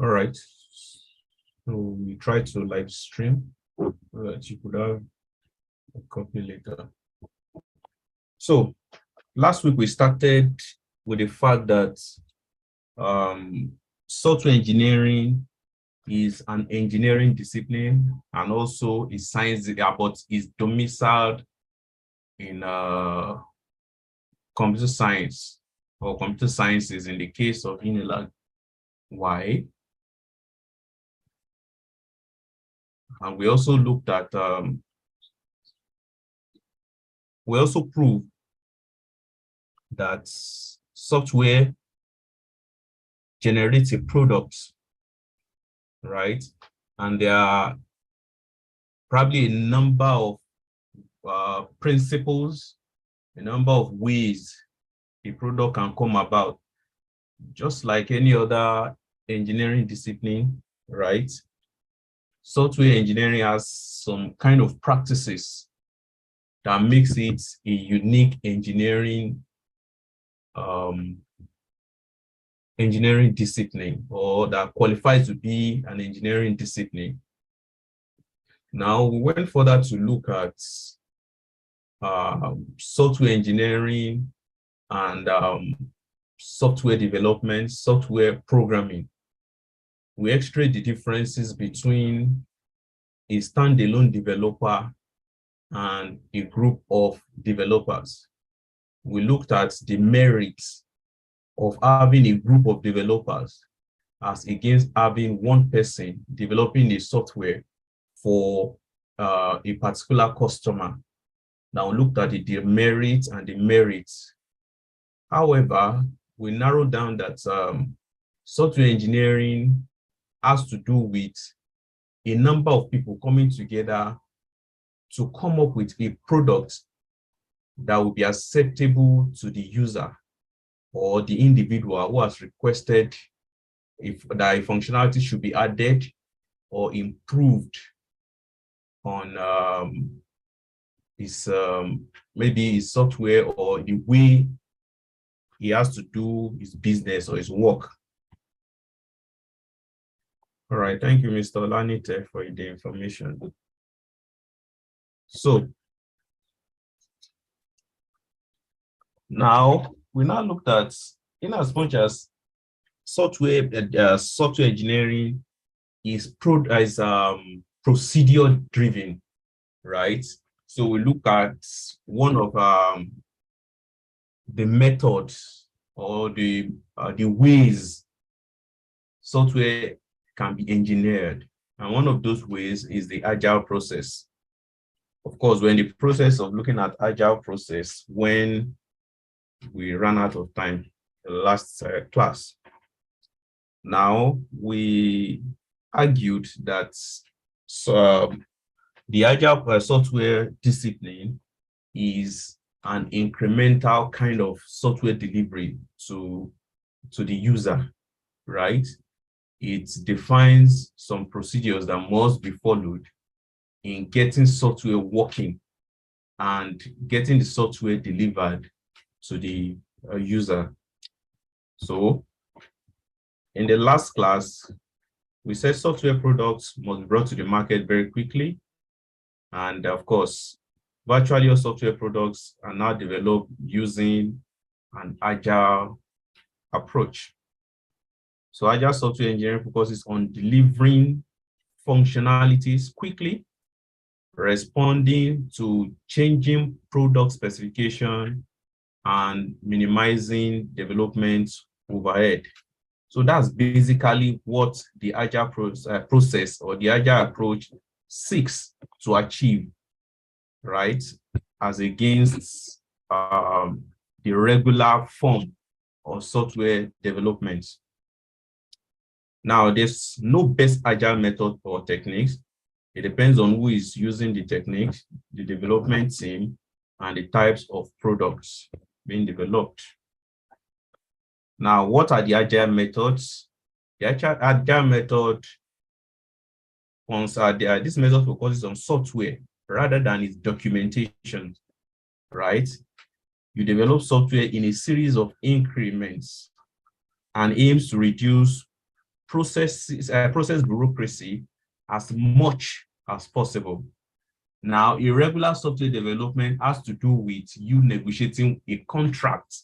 All right. So we try to live stream so that you could have a copy later. So last week we started with the fact that software engineering is an engineering discipline and also is science, but is domiciled in computer science or computer sciences in the case of Unilag. Why? And we also looked at, we also proved that software generates a product, right? And there are probably a number of principles, a number of ways a product can come about, just like any other engineering discipline, right? Software engineering has some kind of practices that makes it a unique engineering engineering discipline, or that qualifies to be an engineering discipline. Now, we went further to look at software engineering and software development, software programming. We extracted the differences between a standalone developer and a group of developers. We looked at the merits of having a group of developers as against having one person developing a software for a particular customer. Now we looked at the demerits and the merits. However, we narrowed down that software engineering has to do with a number of people coming together to come up with a product that will be acceptable to the user or the individual who has requested that a functionality should be added or improved on his maybe his software or the way he has to do his business or his work. All right, thank you, Mr. Olanite, for the information. So now we now looked at, in as much as software engineering is procedure driven, right? So we look at one of the methods or the ways software can be engineered, and one of those ways is the agile process. Of course, we're in the process of looking at agile process when we ran out of time in the last class. Now, we argued that the agile software discipline is an incremental kind of software delivery to the user, right? It defines some procedures that must be followed in getting software working and getting the software delivered to the user. So in the last class, we said software products must be brought to the market very quickly. And of course, virtually all software products are now developed using an agile approach. So agile software engineering focuses on delivering functionalities quickly, responding to changing product specification, and minimizing development overhead. So that's basically what the agile process or the agile approach seeks to achieve, right? As against the regular form of software development. Now, there's no best agile method or techniques. It depends on who is using the techniques, the development team, and the types of products being developed. Now, what are the agile methods? The agile method, this method focuses on software rather than its documentation, right? You develop software in a series of increments and aims to reduce process bureaucracy as much as possible. Now, irregular software development has to do with you negotiating a contract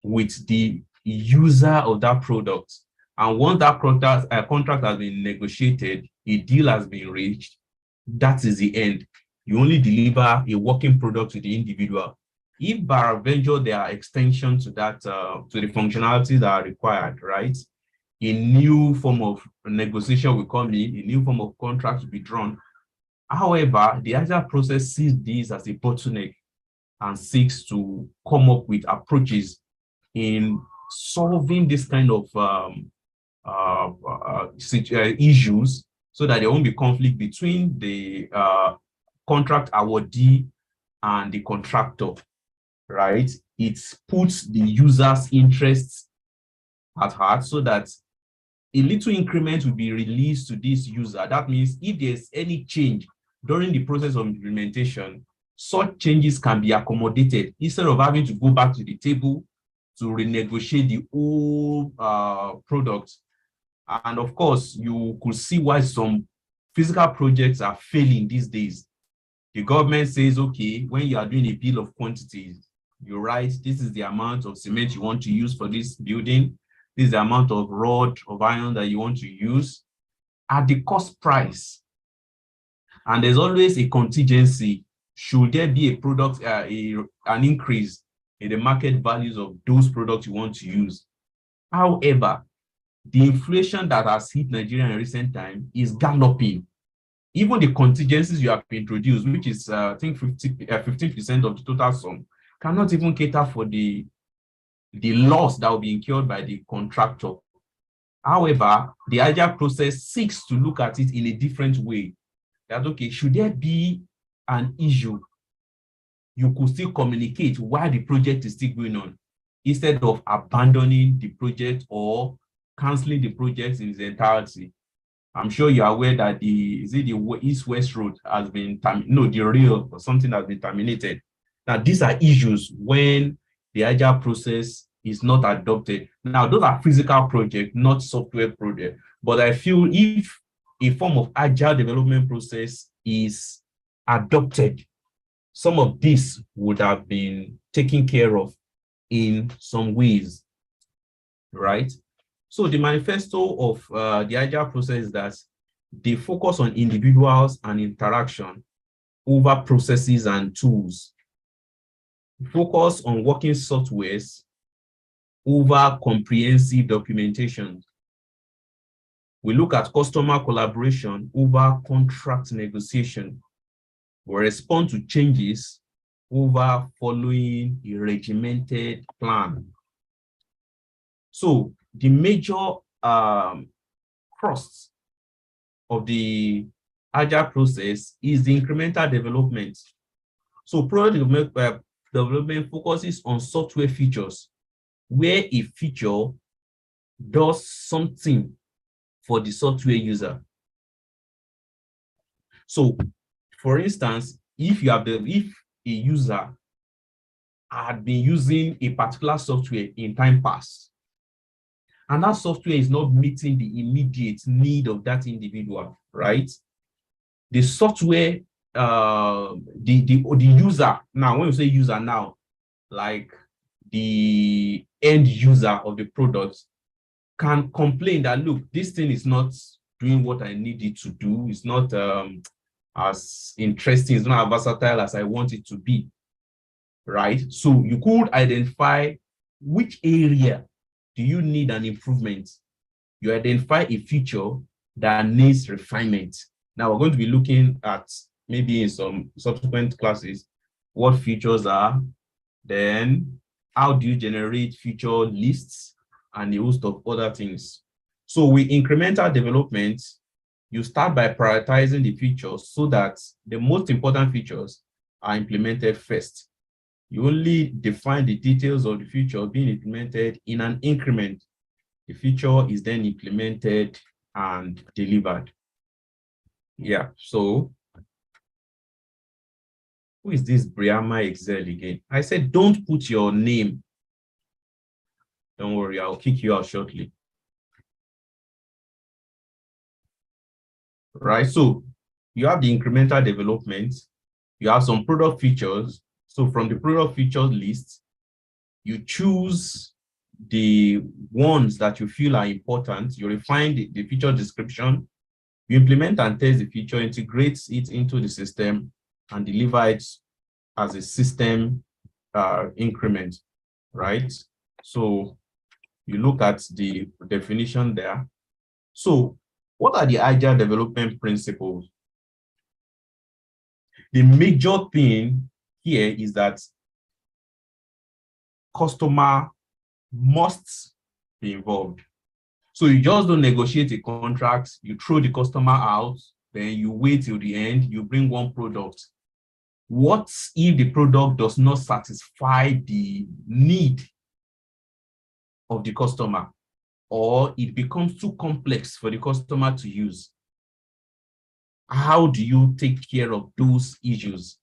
with the user of that product. And once that contract has been negotiated, a deal has been reached, that is the end. You only deliver a working product to the individual. If by venture there are extensions to that, to the functionalities that are required, right? A new form of negotiation will come in, a new form of contract will be drawn. However, the agile process sees this as a bottleneck and seeks to come up with approaches in solving this kind of issues so that there won't be conflict between the contract awardee and the contractor, right? It puts the user's interests at heart so that a little increment will be released to this user. That means if there's any change during the process of implementation, such changes can be accommodated instead of having to go back to the table to renegotiate the whole product. And of course, you could see why some physical projects are failing these days. The government says, okay, when you are doing a bill of quantities, you write, this is the amount of cement you want to use for this building. This is the amount of rod of iron that you want to use at the cost price. And there's always a contingency. Should there be a product, an increase in the market values of those products you want to use? However, the inflation that has hit Nigeria in recent time is galloping. Even the contingencies you have introduced, which is, I think, 15% of the total sum, cannot even cater for the loss that will be incurred by the contractor. However, the agile process seeks to look at it in a different way. That, okay, should there be an issue, you could still communicate while the project is still going on, instead of abandoning the project or canceling the project in its entirety. I'm sure you're aware that the East-West Road has been, the rail or something has been terminated. Now, these are issues when the agile process is not adopted. Now, those are physical projects, not software projects. But I feel if a form of agile development process is adopted, some of this would have been taken care of in some ways, right? So the manifesto of the agile process is that they focus on individuals and interaction over processes and tools. Focus on working softwares over comprehensive documentation. We look at customer collaboration over contract negotiation. We respond to changes over following a regimented plan. So the major costs of the agile process is the incremental development. So product development focuses on software features where a feature does something for the software user. So, for instance, if a user had been using a particular software in time past, and that software is not meeting the immediate need of that individual, right? The software, the user, now when you say user now, like the end user of the product, can complain that, look, this thing is not doing what I need it to do. It's not as interesting, it's not as versatile as I want it to be, right? So you could identify which area do you need an improvement. You identify a feature that needs refinement. Now we're going to be looking at, maybe in some subsequent classes, what features are, then how do you generate feature lists, and a host of other things. So with incremental development, you start by prioritizing the features so that the most important features are implemented first. You only define the details of the feature being implemented in an increment. The feature is then implemented and delivered. Yeah, so who is this Brianna Excel again? I said, don't put your name. Don't worry, I'll kick you out shortly. right? So you have the incremental development, you have some product features. So from the product features list, you choose the ones that you feel are important, you refine the feature description, you implement and test the feature, integrate it into the system, and deliver it as a system increment, right? So you look at the definition there. So what are the agile development principles? The major thing here is that customer must be involved. So you just don't negotiate a contract, you throw the customer out, then you wait till the end, you bring one product. What if the product does not satisfy the need of the customer, or it becomes too complex for the customer to use? How do you take care of those issues?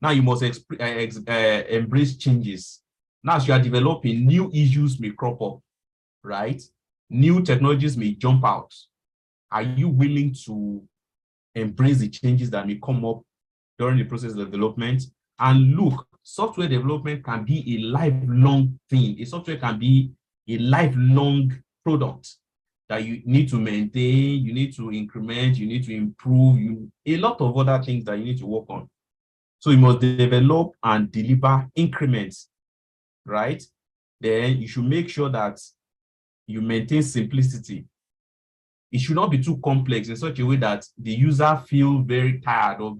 Now you must embrace changes. Now, as you are developing, new issues may crop up, right? New technologies may jump out. Are you willing to embrace the changes that may come up during the process of development? And look, software development can be a lifelong thing. A software can be a lifelong product that you need to maintain, you need to increment, you need to improve, a lot of other things that you need to work on. So you must develop and deliver increments, right? Then you should make sure that you maintain simplicity. It should not be too complex in such a way that the user feels very tired or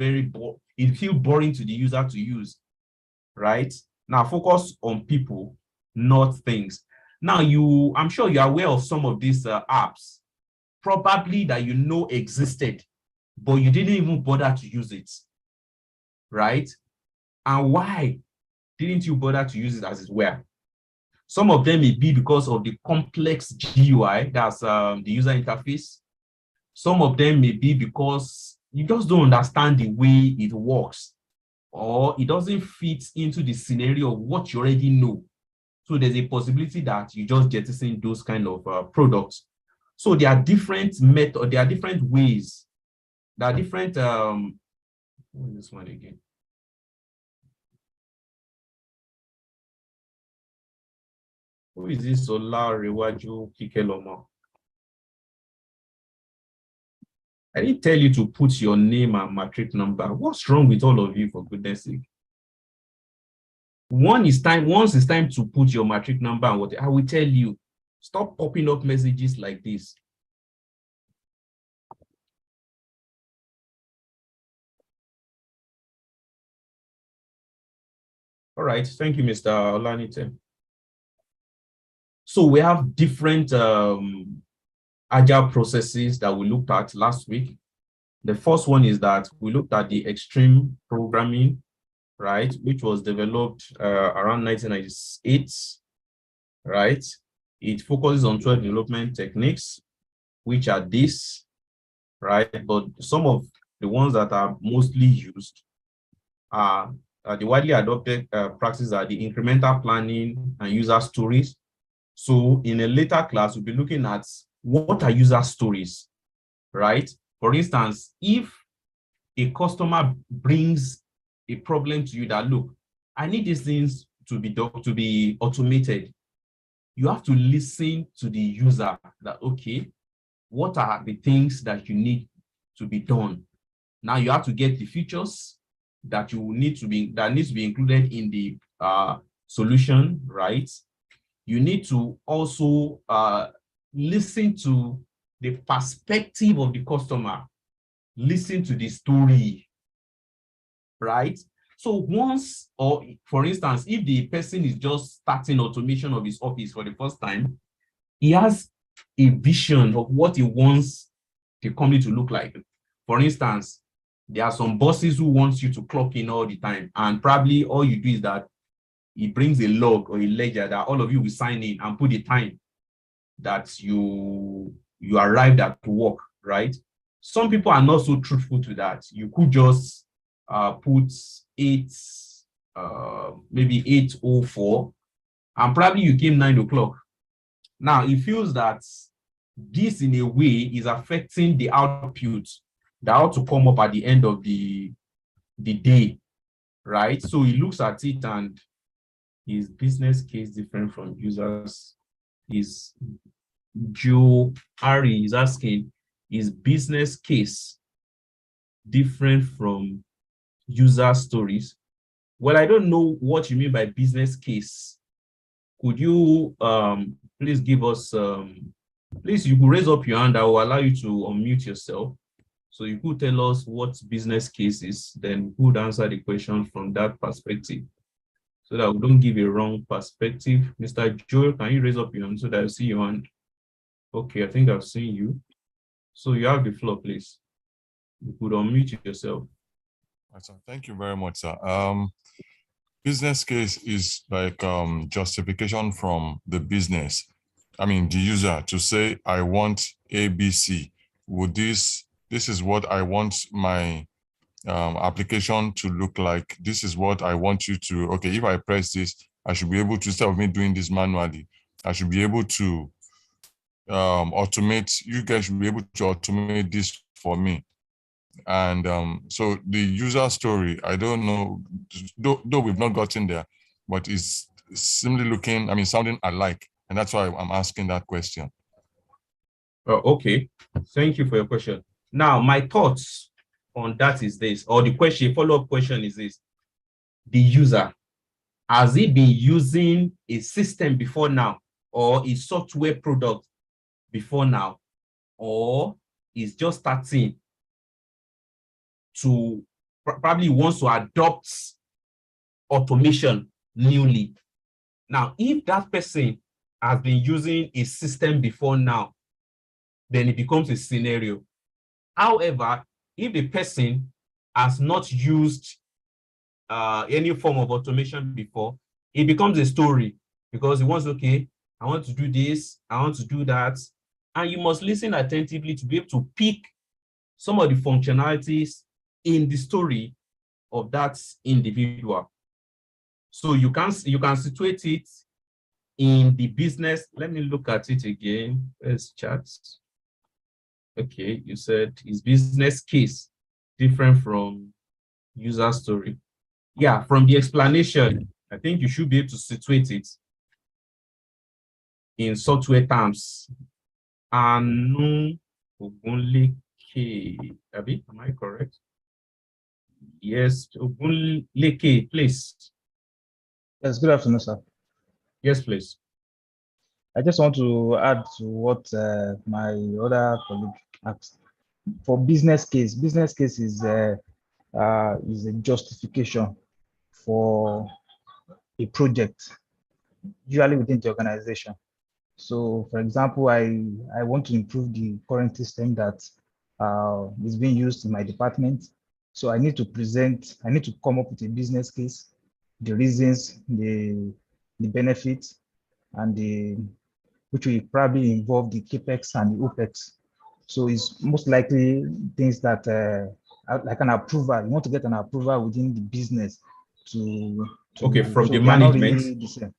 it feels boring to the user to use, right? Now focus on people, not things. Now I'm sure you're aware of some of these apps, probably that you know existed, but you didn't even bother to use it, right? And why didn't you bother to use it as it were? Some of them may be because of the complex GUI, that's the user interface. Some of them may be because you just don't understand the way it works, or it doesn't fit into the scenario of what you already know. So there's a possibility that you just jettison those kind of products. So there are different methods, there are different ways, there are different, this one again. Who is this Ola Rewaju Kikelomo? I didn't tell you to put your name and matric number. What's wrong with all of you, for goodness sake? Once it's time to put your matric number and what I will tell you, stop popping up messages like this. All right, thank you, Mr. Olanite. So we have different agile processes that we looked at last week. The first one is that we looked at the extreme programming, right, which was developed around 1998, right? It focuses on 12 development techniques, which are this, right? But some of the ones that are mostly used are the widely adopted practices are the incremental planning and user stories. So in a later class, we'll be looking at what are user stories, right? For instance, if a customer brings a problem to you that, look, I need these things to be automated, you have to listen to the user that, okay, what are the things that you need to be done? Now you have to get the features that needs to be included in the solution, right? You need to also listen to the perspective of the customer, listen to the story, right? So once, or for instance, if the person is just starting automation of his office for the first time, he has a vision of what he wants the company to look like. For instance, there are some bosses who want you to clock in all the time, and probably all you do is that he brings a log or a ledger that all of you will sign in and put the time that you arrived at to work, right? Some people are not so truthful to that. You could just put maybe 8:04, and probably you came 9 o'clock. Now, he feels that this in a way is affecting the output that ought to come up at the end of the day, right? So he looks at it, and his business case different from users. Is Joe Harry is asking, is business case different from user stories? Well, I don't know what you mean by business case. Could you please give us please, you could raise up your hand. I will allow you to unmute yourself. So you could tell us what business case is, then we could answer the question from that perspective, so that we don't give a wrong perspective. Mr. Joel, can you raise up your hand so that I see your hand? Okay, I think I've seen you. So you have the floor, please. You could unmute yourself. Thank you very much, sir. Business case is like justification from the business, the user, to say, I want ABC. Would this is what I want my application to look like. This is what I want you to, okay, if I press this, I should be able to, instead of me doing this manually, I should be able to automate, you guys should be able to automate this for me. And so the user story, I don't know, though we've not gotten there, but it's simply looking, sounding alike. And that's why I'm asking that question. Okay, thank you for your question. Now, my thoughts on that is this, or the question, follow-up question is this: the user, has he been using a system before now, or a software product before now, or is just starting to probably wants to adopt automation newly? Now, if that person has been using a system before now, then it becomes a scenario. However, if the person has not used any form of automation before, it becomes a story, because he wants, okay, I want to do this, I want to do that. And you must listen attentively to be able to pick some of the functionalities in the story of that individual. So you can situate it in the business. Let me look at it again. Let's chat. Okay, you said his business case different from user story. Yeah, from the explanation, I think you should be able to situate it in software terms. Anu Ogunleke, Abi, am I correct? Yes, Ogunleke, please. Yes, good afternoon, sir. Yes, please. I just want to add to what my other colleague asked. For business case is a justification for a project, usually within the organization. So, for example, I want to improve the current system that is being used in my department. So I need to come up with a business case, the reasons, the benefits, and which will probably involve the capex and the opex. So it's most likely things that like an approval. You want to get an approval within the business to okay, from so the management. Really the same.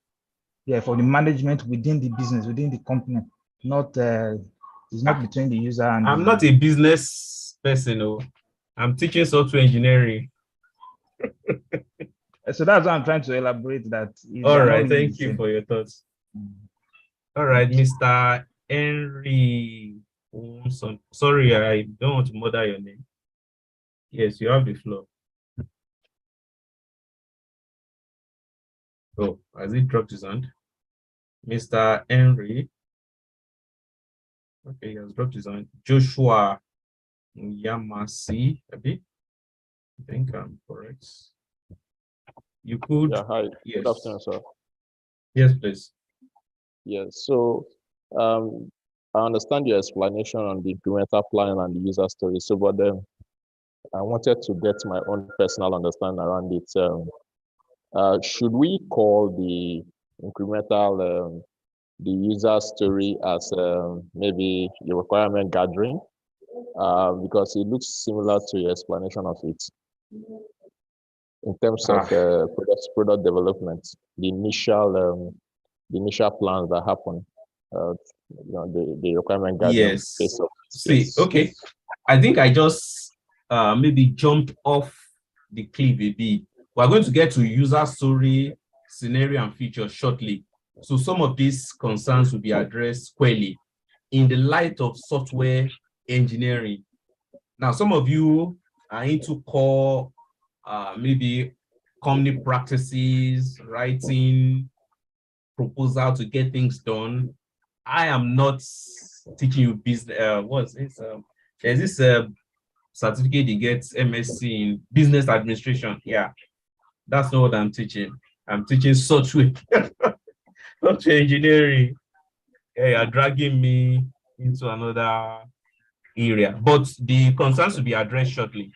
Yeah, for the management within the business, within the company, not it's not between the user and. I'm not a business person. Oh, I'm teaching software engineering. So that's why I'm trying to elaborate that. All right, thank you for your thoughts. All right, Mr. Henry. Sorry, I don't want to murder your name. Yes, you have the floor. Oh, has he dropped his hand? Mr. Henry. Okay, he has dropped his hand. Joshua Yamasi, I think I'm correct. You could. Yeah, hi. Yes. Good afternoon, sir. Yes, please. Yes, so I understand your explanation on the incremental plan and the user story. So, but then I wanted to get my own personal understanding around it. Should we call the incremental the user story as maybe a requirement gathering? Because it looks similar to your explanation of it in terms of product development, the initial plans that happen the requirement gathering Yes. phase of See, yes. okay. I think I just maybe jumped off the cliff a bit. We're going to get to user story, scenario, and feature shortly. So some of these concerns will be addressed squarely in the light of software engineering. Now, some of you are into core, maybe company practices, writing proposal to get things done. I am not teaching you business. What's this? There's this certificate you get MSc in business administration. Yeah, that's not what I'm teaching. I'm teaching software, software engineering. Yeah, you're dragging me into another area, but the concerns will be addressed shortly.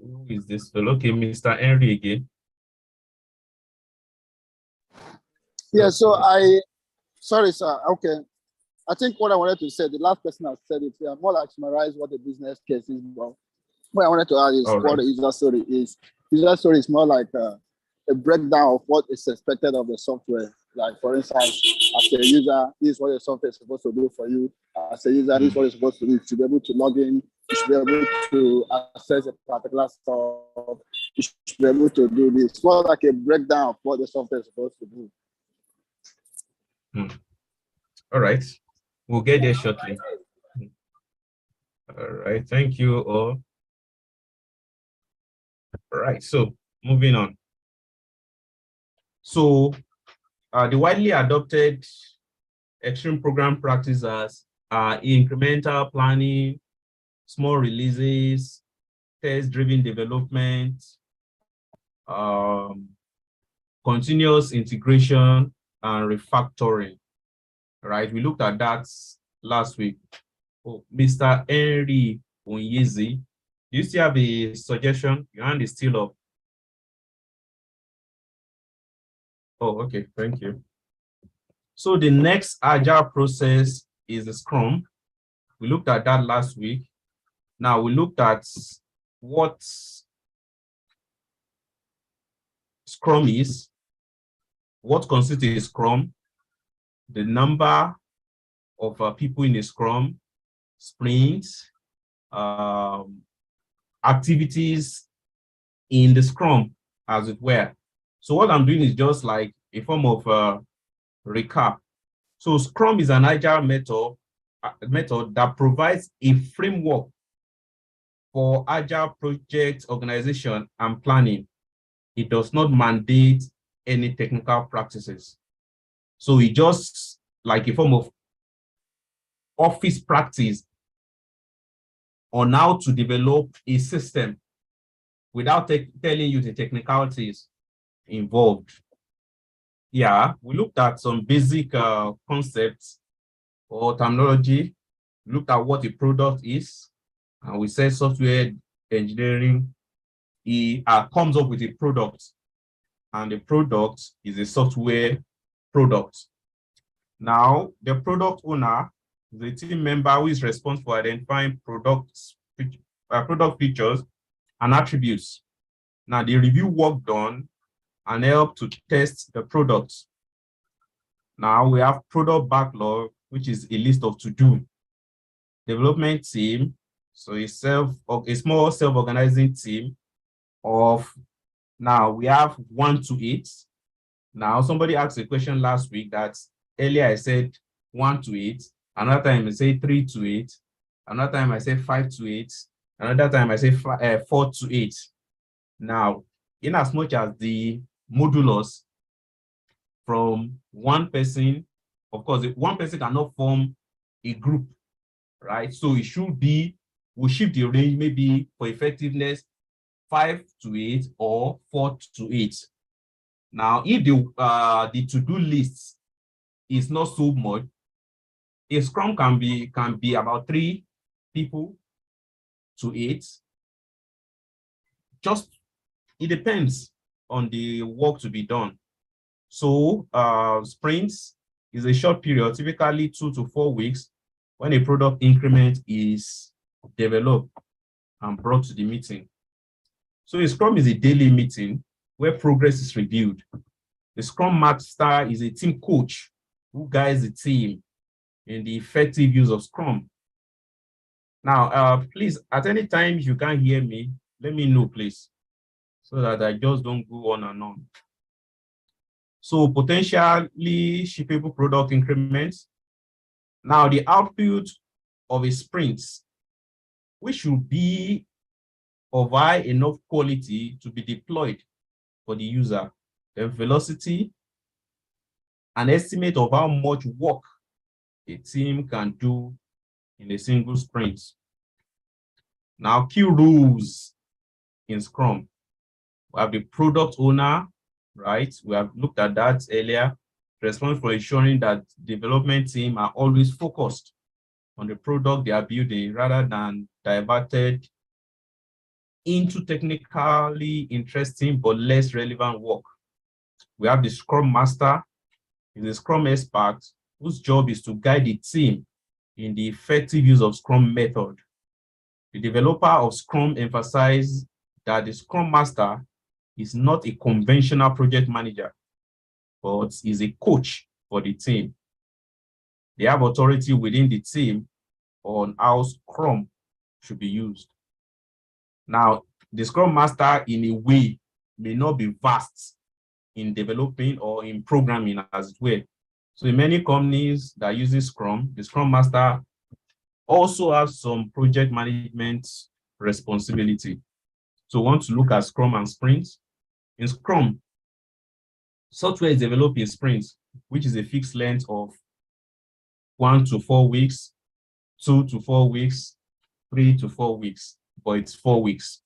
Who is this fellow? Okay, Mr. Henry again. Yeah, sorry, sir. Okay. I think what I wanted to say, the last person has said it, more like summarize what the business case is. But what I wanted to add is what the user story is. User story is more like a breakdown of what is expected of the software. Like, for instance, as a user, this is what the software is supposed to do for you. As a user, this is what it's supposed to do. You should be able to log in. You should be able to access a particular stuff. You should be able to do this. It's more like a breakdown of what the software is supposed to do. All right. We'll get there shortly. All right. Thank you all. All right. So moving on. So the widely adopted extreme program practices are incremental planning, small releases, test-driven development, continuous integration, and refactoring. Right? We looked at that last week. Oh, Mr. Henry Onyezi, do you still have a suggestion? Your hand is still up. Oh, okay, thank you. So the next agile process is the Scrum. We looked at that last week. Now we looked at what Scrum is, what constitutes a Scrum, the number of people in a Scrum, sprints, activities in the Scrum, as it were. So what I'm doing is just like a form of recap. So Scrum is an agile method that provides a framework for agile project organization and planning. It does not mandate any technical practices. So it just like a form of office practice on how to develop a system without telling you the technicalities involved. Yeah, we looked at some basic concepts or terminology, looked at what a product is, and we said software engineering comes up with a product, and the product is a software product. Now, the product owner is a team member who is responsible for identifying product features and attributes. Now, they review work done and help to test the products. Now, we have product backlog, which is a list of to-do. Development team, so a small self-organizing team of, now we have 1 to 8. Now, somebody asked a question last week that earlier I said 1 to 8, another time I say 3 to 8, another time I say 5 to 8, another time I say 4 to 8. Now, in as much as the modulus from one person, of course, one person cannot form a group, right? So it should be, we shift the range maybe for effectiveness 5 to 8 or 4 to 8. Now, if the to-do list is not so much, a Scrum can be about 3 people to 8. Just, it depends on the work to be done. So sprints is a short period, typically 2 to 4 weeks, when a product increment is developed and brought to the meeting. So a Scrum is a daily meeting where progress is reviewed. The Scrum Master is a team coach who guides the team in the effective use of Scrum. Now, please, at any time if you can't hear me, let me know, please, so that I just don't go on and on. So potentially shippable product increments. Now, the output of a sprint, which should be of high enough quality to be deployed for the user. The velocity, an estimate of how much work a team can do in a single sprint. Now, key rules in Scrum. We have the product owner, right? We have looked at that earlier. Responsible for ensuring that development team are always focused on the product they are building rather than diverted into technically interesting but less relevant work. We have the Scrum Master, is a Scrum expert whose job is to guide the team in the effective use of Scrum method. The developer of Scrum emphasizes that the Scrum Master is not a conventional project manager, but is a coach for the team. They have authority within the team on how Scrum should be used. Now, the Scrum Master, in a way, may not be vast in developing or in programming as well. So in many companies that use Scrum, the Scrum Master also has some project management responsibility. So we want to look at Scrum and sprints. In Scrum, software is developed in sprints, which is a fixed length of 1 to 4 weeks, 2 to 4 weeks, 3 to 4 weeks, but it's 4 weeks,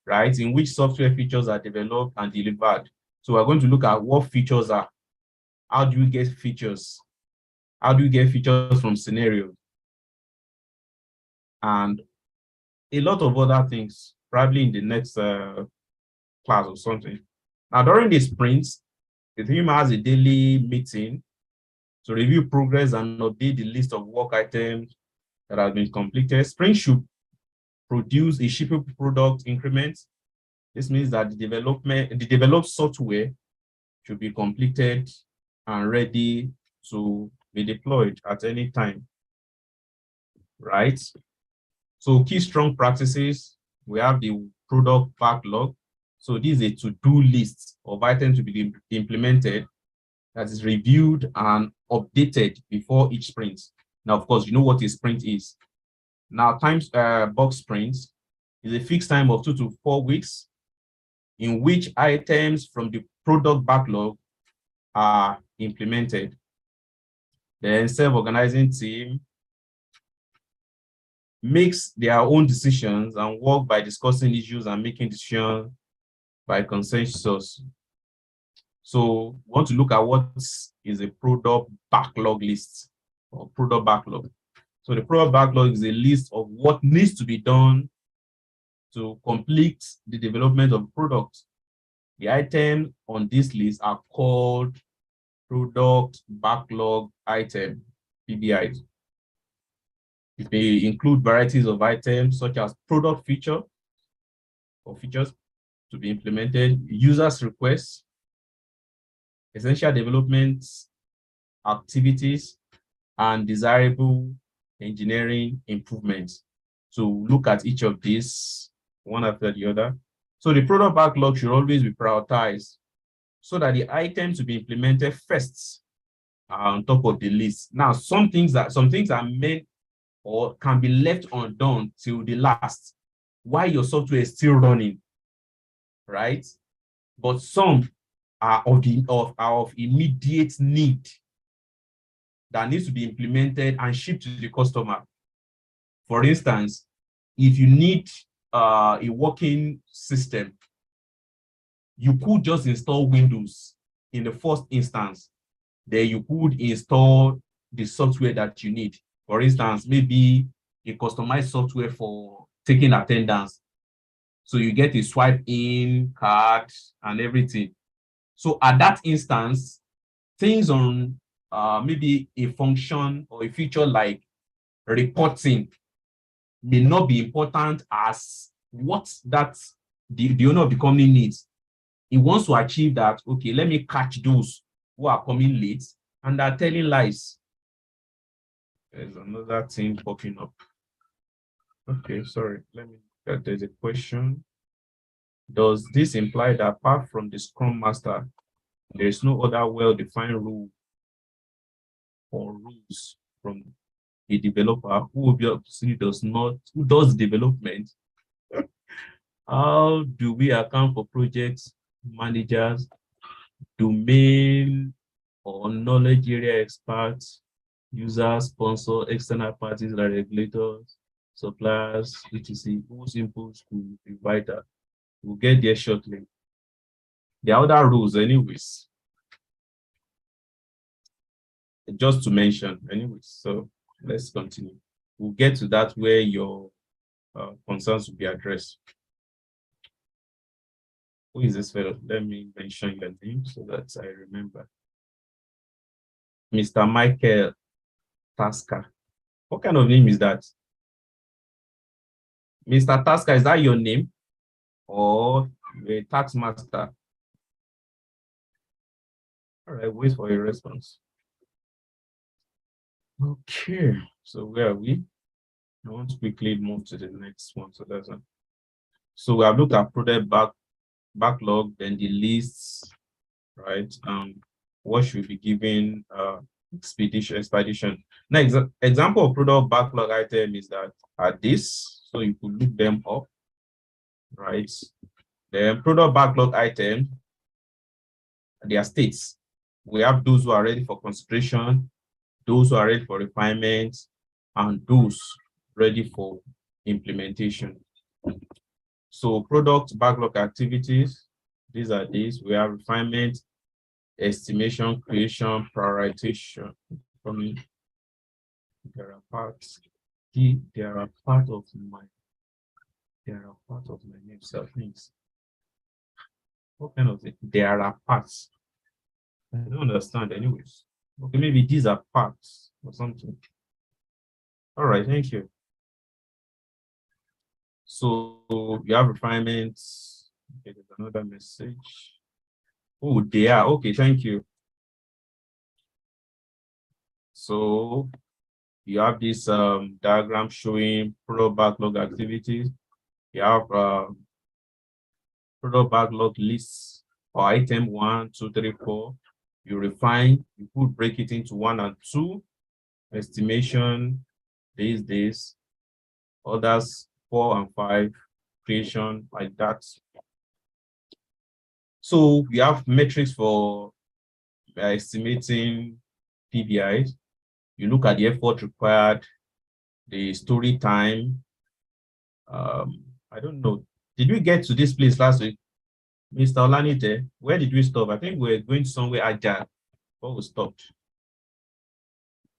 right? In which software features are developed and delivered. So we're going to look at what features are. How do you get features? How do you get features from scenarios? And a lot of other things, probably in the next class or something. Now, during the sprints, the team has a daily meeting to review progress and update the list of work items that have been completed. Sprint should produce a shippable product increment. This means that the developed software should be completed and ready to be deployed at any time, right? So key strong practices, we have the product backlog. So this is a to-do list of items to be implemented that is reviewed and updated before each sprint. Now, of course, you know what a sprint is. Now, box sprints is a fixed time of 2 to 4 weeks in which items from the product backlog are implemented. The self-organizing team makes their own decisions and work by discussing issues and making decisions by consensus. So we want to look at what is a product backlog list or product backlog. So the product backlog is a list of what needs to be done to complete the development of product. The items on this list are called product backlog item, PBIs. It may include varieties of items such as product feature or features to be implemented, users' requests, essential development activities, and desirable engineering improvements. So look at each of these one after the other. So the product backlog should always be prioritized so that the items to be implemented first are on top of the list. Now, some things are meant or can be left undone till the last while your software is still running, right? But some are of immediate need that needs to be implemented and shipped to the customer. For instance, if you need a working system, you could just install Windows in the first instance. Then you could install the software that you need. For instance, maybe a customized software for taking attendance. So you get a swipe in card and everything. So at that instance, things on maybe a function or a feature like reporting may not be important as what that the owner of the company needs. He wants to achieve that, okay, let me catch those who are coming late and are telling lies. There's another thing popping up. Okay, sorry. There's a question. Does this imply that apart from the Scrum Master, there is no other well-defined rule or rules from a developer who obviously who does development? How do we account for projects managers, domain or knowledge area experts, users, sponsors, external parties like regulators, suppliers, etc., whose inputs could be vital? We'll get there shortly. The other rules, anyways, just to mention, anyways. So let's continue. We'll get to that where your concerns will be addressed. Who is this fellow? Let me mention your name so that I remember. Mr. Michael Tasker. What kind of name is that? Mr. Tasker, is that your name? Or a tax master? All right, wait for your response. Okay, so where are we? I want to quickly move to the next one. So that's one. So we have looked at product backlog, then the lists, right? What should be given expedition. Now, example of product backlog item is that this, so you could look them up, right? The product backlog item, their states. We have those who are ready for consideration, those who are ready for refinement, and those ready for implementation. So product backlog activities, these are these. We have refinement, estimation, creation, prioritization. There are parts. There are part of my name self things. What kind of thing? There are parts. I don't understand anyways. Okay, maybe these are parts or something. All right, thank you. So you have refinements. Okay, there's another message. Oh, they are. Okay, thank you. So you have this diagram showing product backlog activities. You have product backlog lists for item 1, 2, 3, 4. You refine, you could break it into 1 and 2, estimation, this, others 4 and 5, creation, like that. So we have metrics for estimating PBIs. You look at the effort required, the story time. I don't know. Did we get to this place last week? Mr. Olanite, where did we stop? I think we're going somewhere agile before we stopped.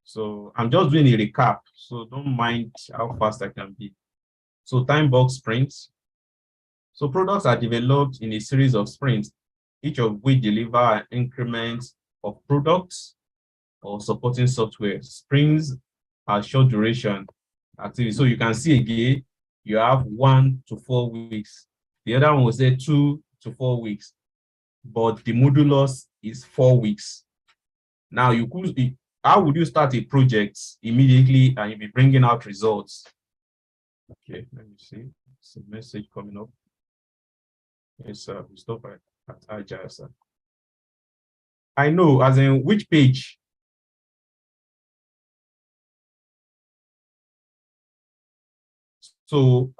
So I'm just doing a recap, so don't mind how fast I can be. So time box sprints. So products are developed in a series of sprints, each of which deliver an increment of products or supporting software. Sprints are short duration activity. So you can see again, you have 1 to 4 weeks. The other one will say 2 to 4 weeks, but the modulus is 4 weeks. Now you could, how would you start a project immediately and you'll be bringing out results? Okay, let me see. It's a message coming up. Yes, sir. We stop at Agile, sir. I know, as in which page? So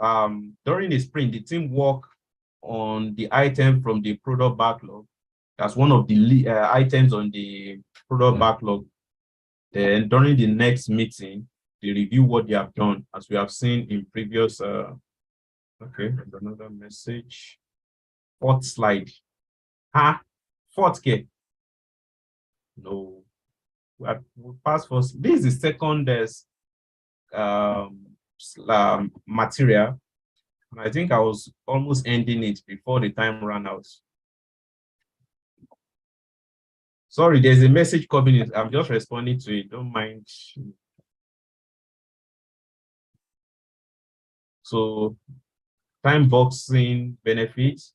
during the sprint, the team work on the item from the product backlog. That's one of the items on the product backlog. Then during the next meeting, they review what they have done, as we have seen in previous. Okay, there's another message. 4th slide. Fourth K. No, we passed first. This is the second material. And I think I was almost ending it before the time ran out. Sorry, there's a message coming in. I'm just responding to it. Don't mind. So time boxing benefits,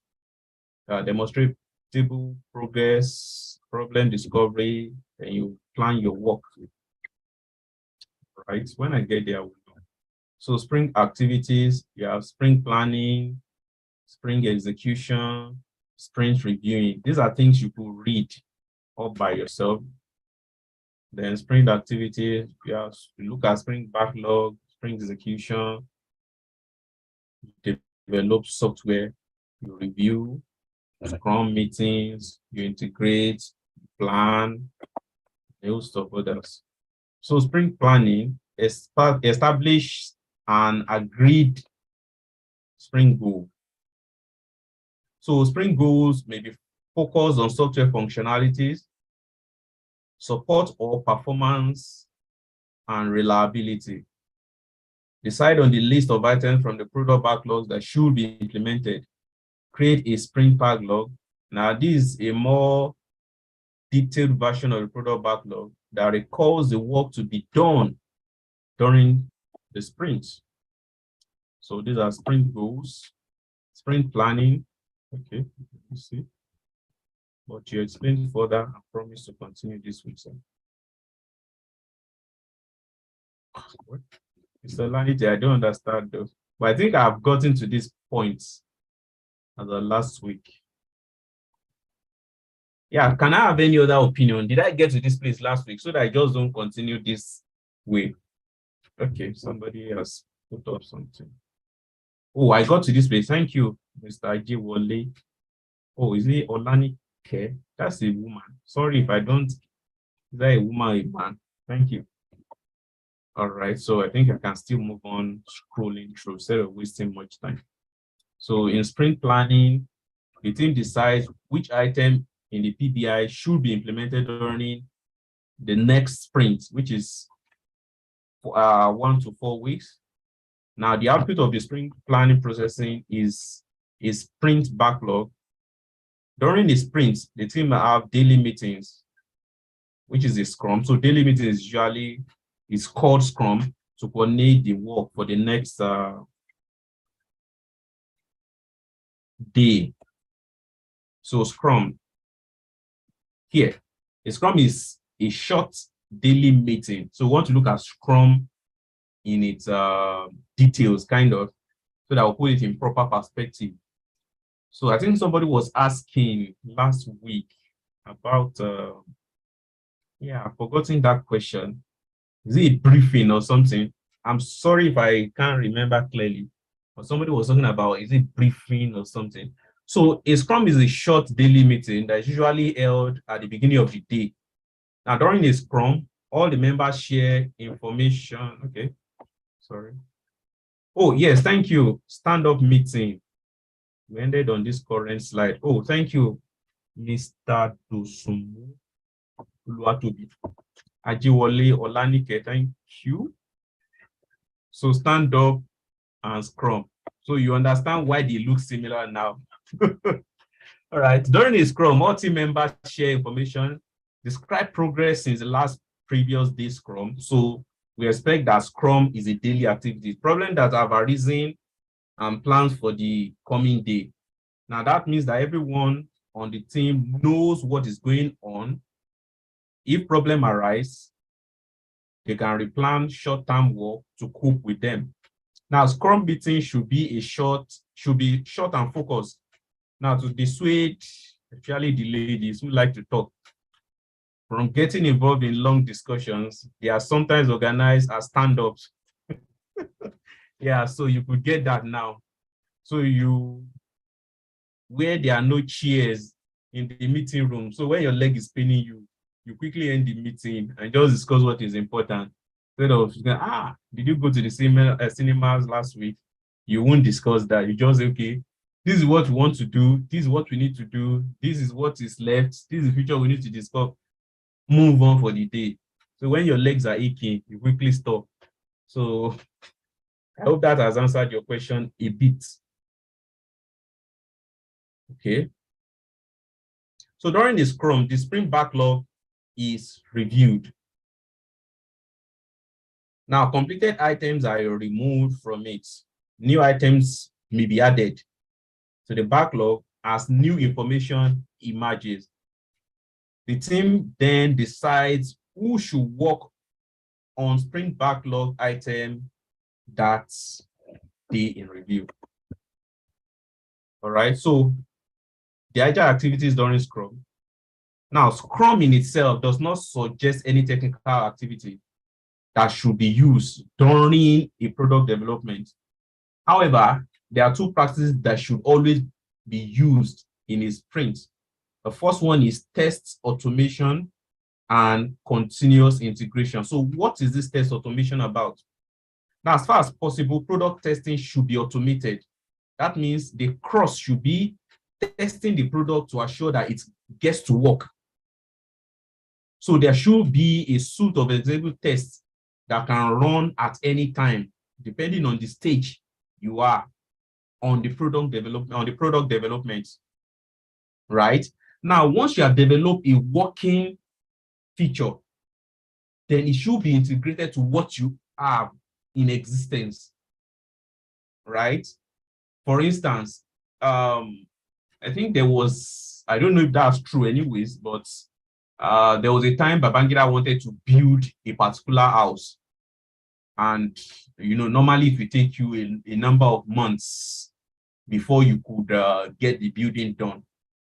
demonstrate predictable progress, problem discovery, and you plan your work. Right? When I get there, I will know. So sprint activities, you have sprint planning, sprint execution, sprint reviewing. These are things you could read all by yourself. Then sprint activities, you look at sprint backlog, sprint execution, develop software, you review, Scrum meetings, you integrate, plan, a host of others. So sprint planning establish an agreed sprint goal. So sprint goals may be focused on software functionalities, support or performance, and reliability. Decide on the list of items from the product backlogs that should be implemented. Create a sprint backlog. Now, this is a more detailed version of the product backlog that records the work to be done during the sprint. So these are sprint goals, sprint planning. Okay, you see. But you explained further, I promise to continue this week. Mr. Lanity, I don't understand those. But I think I've gotten to this point as of last week. Yeah, can I have any other opinion? Did I get to this place last week so that I just don't continue this way? Okay, somebody else put up something. Oh, I got to this place. Thank you, Mr. Ajiwole. Oh, is it Olanike? That's a woman. Sorry if I don't. Is that a woman or a man? Thank you. All right, so I think I can still move on scrolling through instead of wasting much time. So in sprint planning, the team decides which item in the PBI should be implemented during the next sprint, which is 1 to 4 weeks. Now, the output of the sprint planning processing is a sprint backlog. During the sprint, the team will have daily meetings, which is a Scrum. So daily meetings usually is called Scrum to coordinate the work for the next day. So Scrum here, a Scrum is a short daily meeting. So we want to look at Scrum in its details, kind of, so that we'll put it in proper perspective. So I think somebody was asking last week about, yeah, I've forgotten that question. Is it a briefing or something? I'm sorry if I can't remember clearly, but somebody was talking about, is it briefing or something? So a Scrum is a short daily meeting that is usually held at the beginning of the day. Now, during a Scrum, all the members share information. Okay, sorry. Oh, yes, thank you. Stand-up meeting. We ended on this current slide. Oh, thank you, Mr. Dosumu Uluwatobi. Ajiwole Olanike, thank you. So stand up and Scrum. So you understand why they look similar now. All right, during the Scrum, all team members share information, describe progress since the last previous day Scrum. So we expect that Scrum is a daily activity. Problems that have arisen and plans for the coming day. Now that means that everyone on the team knows what is going on. If problems arise, they can replan short-term work to cope with them. Now, Scrum meeting should be short and focused. Now, to dissuade, especially the ladies who like to talk, from getting involved in long discussions, they are sometimes organized as stand-ups. Yeah, so you could get that now. So where there are no chairs in the meeting room, so when your leg is paining you, you quickly end the meeting and just discuss what is important. Instead of, did you go to the cinemas last week? You won't discuss that. You just say, okay, this is what we want to do. This is what we need to do. This is what is left. This is the future we need to discuss. Move on for the day. So when your legs are aching, you quickly stop. So I hope that has answered your question a bit. Okay. So during the Scrum, the sprint backlog is reviewed. Now, completed items are removed from it. New items may be added to the backlog, as new information emerges. The team then decides who should work on sprint backlog item that day in review. All right, so the agile activities during Scrum. Now, Scrum in itself does not suggest any technical activity that should be used during a product development. However, there are two practices that should always be used in a sprint. The first one is test automation and continuous integration. So what is this test automation about? Now, as far as possible, product testing should be automated. That means the cross should be testing the product to assure that it gets to work. So there should be a suite of executable tests that can run at any time, depending on the stage you are on the product development, right? Now, once you have developed a working feature, then it should be integrated to what you have in existence, right? For instance, I think there was, I don't know if that's true anyways, but there was a time Babangida wanted to build a particular house. And, normally it will take you a number of months before you could get the building done.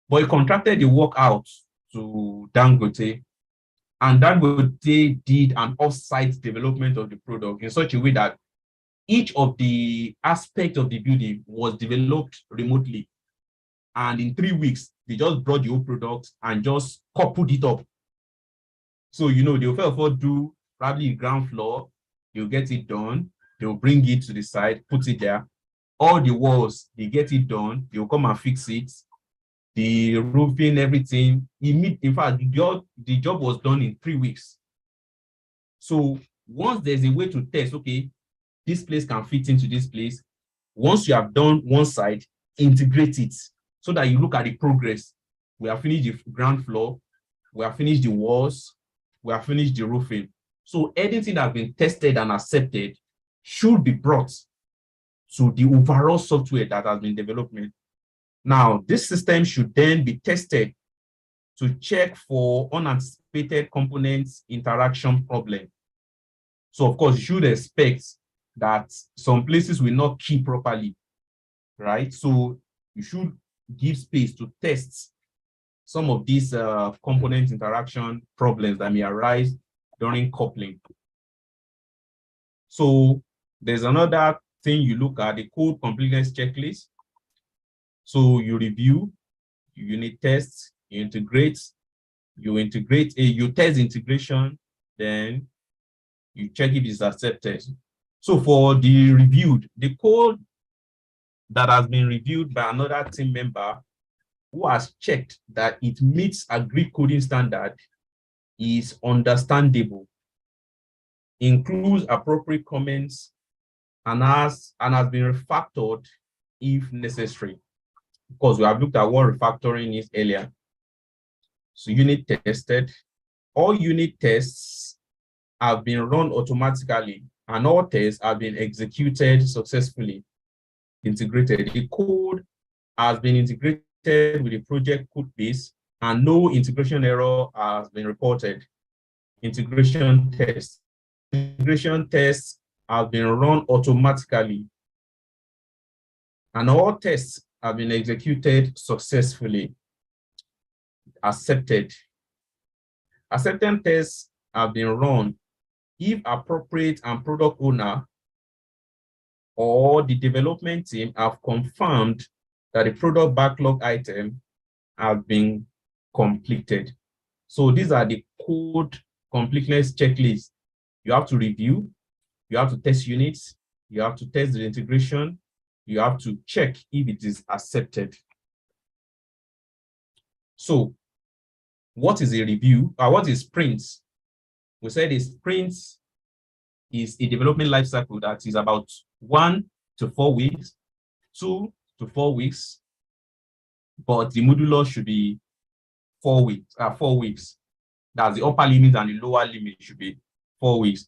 But he contracted the work out to Dangote, and Dangote did an off-site development of the product in such a way that each of the aspects of the building was developed remotely. And in 3 weeks, they just brought the whole product and just coupled it up. So, they'll first of all do probably the ground floor, they'll get it done, they'll bring it to the side, put it there. All the walls, they get it done, they'll come and fix it. The roofing, everything. In fact, the job was done in 3 weeks. So once there's a way to test, okay, this place can fit into this place. Once you have done one side, integrate it so that you look at the progress. We have finished the ground floor, we have finished the walls, we have finished the roofing. So anything that has been tested and accepted should be brought to the overall software that has been developed. Now, this system should then be tested to check for unanticipated components interaction problem. So, of course, you should expect that some places will not key properly, right? So you should give space to test some of these component interaction problems that may arise during coupling. So there's another thing you look at, the code completeness checklist. So you review, you unit test, you integrate, you test integration, then you check if it's accepted. So for the reviewed, the code that has been reviewed by another team member who has checked that it meets agreed coding standard is understandable, includes appropriate comments, and has been refactored if necessary. Because we have looked at what refactoring is earlier. So unit tested, all unit tests have been run automatically and all tests have been executed successfully, integrated. The code has been integrated with the project code base and no integration error has been reported. Integration tests. Integration tests have been run automatically and all tests have been executed successfully. Accepted. Acceptance tests have been run if appropriate and product owner or the development team have confirmed that the product backlog item have been completed. So these are the code completeness checklists. You have to review, you have to test units, you have to test the integration, you have to check if it is accepted. So what is a review? What is sprints? We said a sprint is a development life cycle that is about 1 to 4 weeks, 2 to 4 weeks, but the modular should be 4 weeks. 4 weeks. That's the upper limit and the lower limit should be 4 weeks.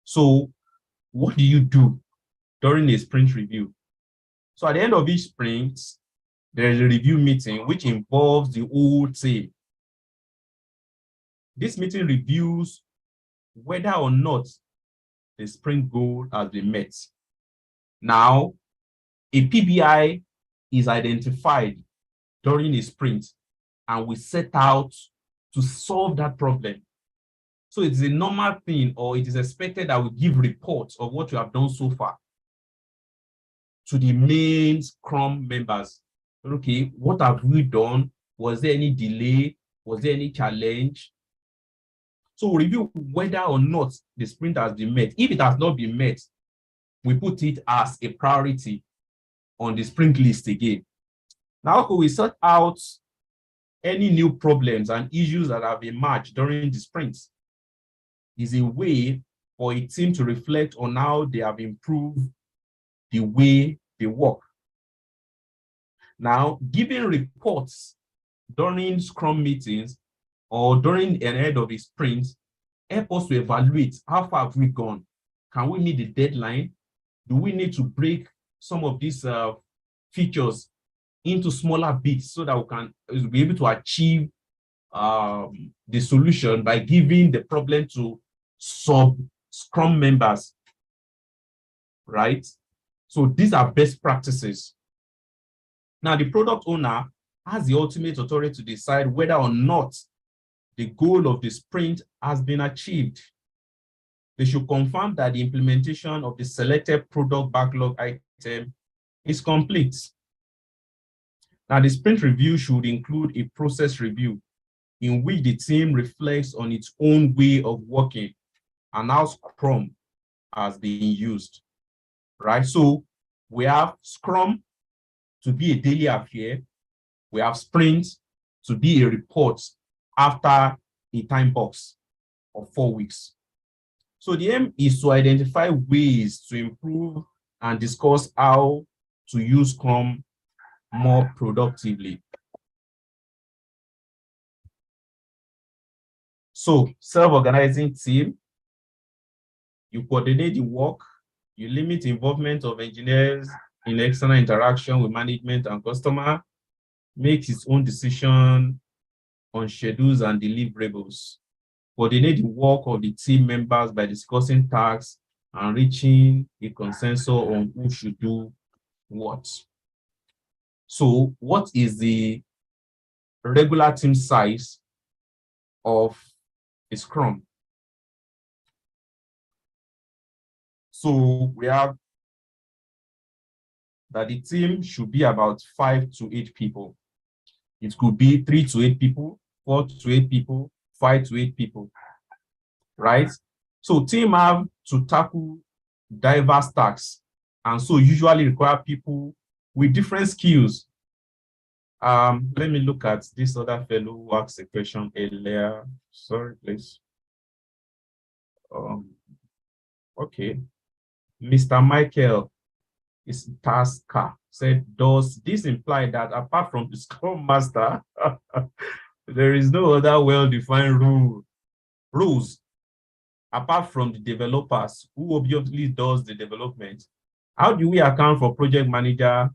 So what do you do during a sprint review? So at the end of each sprint, there is a review meeting which involves the whole team. This meeting reviews whether or not the sprint goal has been met. Now, a PBI is identified during a sprint, and we set out to solve that problem. So it's a normal thing, or it is expected that we give reports of what we have done so far to the main Scrum members. Okay, what have we done? Was there any delay? Was there any challenge? So we review whether or not the sprint has been met. If it has not been met, we put it as a priority on the sprint list again. Now, we sort out any new problems and issues that have emerged during the sprints. Is a way for a team to reflect on how they have improved the way they work. Now, giving reports during Scrum meetings or during an end of a sprint help us to evaluate how far have we gone. Can we meet the deadline? Do we need to break some of these features into smaller bits so that we can be able to achieve the solution by giving the problem to sub-Scrum members, right? So these are best practices. Now, the product owner has the ultimate authority to decide whether or not the goal of the sprint has been achieved. They should confirm that the implementation of the selected product backlog item is complete. Now, the sprint review should include a process review in which the team reflects on its own way of working and how Scrum has been used, right? So we have Scrum to be a daily affair. We have sprint to be a report after a time box of 4 weeks. So the aim is to identify ways to improve and discuss how to use Scrum more productively. So self-organizing team, you coordinate the work, you limit involvement of engineers in external interaction with management and customer, makes its own decision on schedules and deliverables, coordinate the work of the team members by discussing tasks and reaching a consensus on who should do what. So what is the regular team size of a Scrum? So we have that the team should be about 5 to 8 people. It could be 3 to 8 people, 4 to 8 people, 5 to 8 people, right? So team have to tackle diverse tasks, and so usually require people with different skills. Let me look at this other fellow who asked a question earlier. Sorry, please. Okay. Mr. Michael is Tasker said, does this imply that apart from the Scrum Master, there is no other well-defined rules apart from the developers who obviously does the development? How do we account for project managers,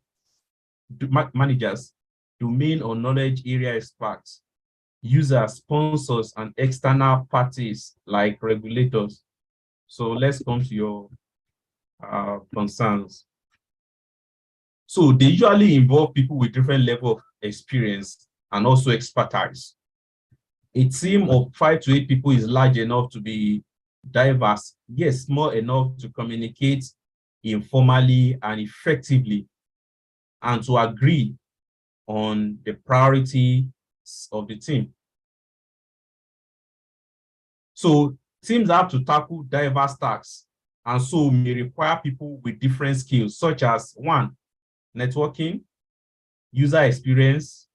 domain or knowledge area experts, users, sponsors, and external parties like regulators? So let's come to your concerns. So they usually involve people with different level of experience and also expertise. A team of 5 to 8 people is large enough to be diverse, yet small enough to communicate informally and effectively, and to agree on the priorities of the team. So teams have to tackle diverse tasks, and so may require people with different skills, such as 1, networking, user experience,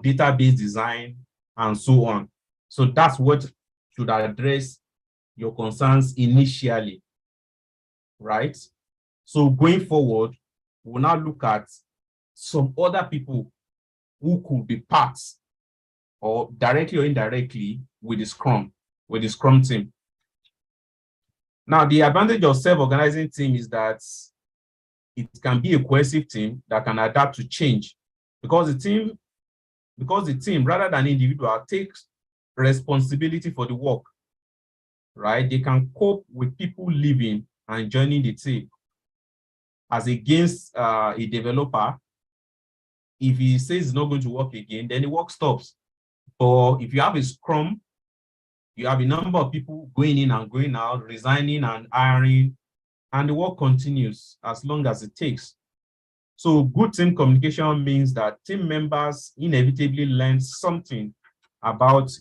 database design, and so on. So that's what should address your concerns initially, right? So going forward, we'll now look at some other people who could be parts or directly or indirectly with the Scrum team. Now, the advantage of self-organizing team is that it can be a cohesive team that can adapt to change because the team, rather than individual, takes responsibility for the work, right? They can cope with people leaving and joining the team, as against a developer. If he says it's not going to work again, then the work stops. Or if you have a scrum, you have a number of people going in and going out, resigning and hiring, and the work continues as long as it takes. So good team communication means that team members inevitably learn something about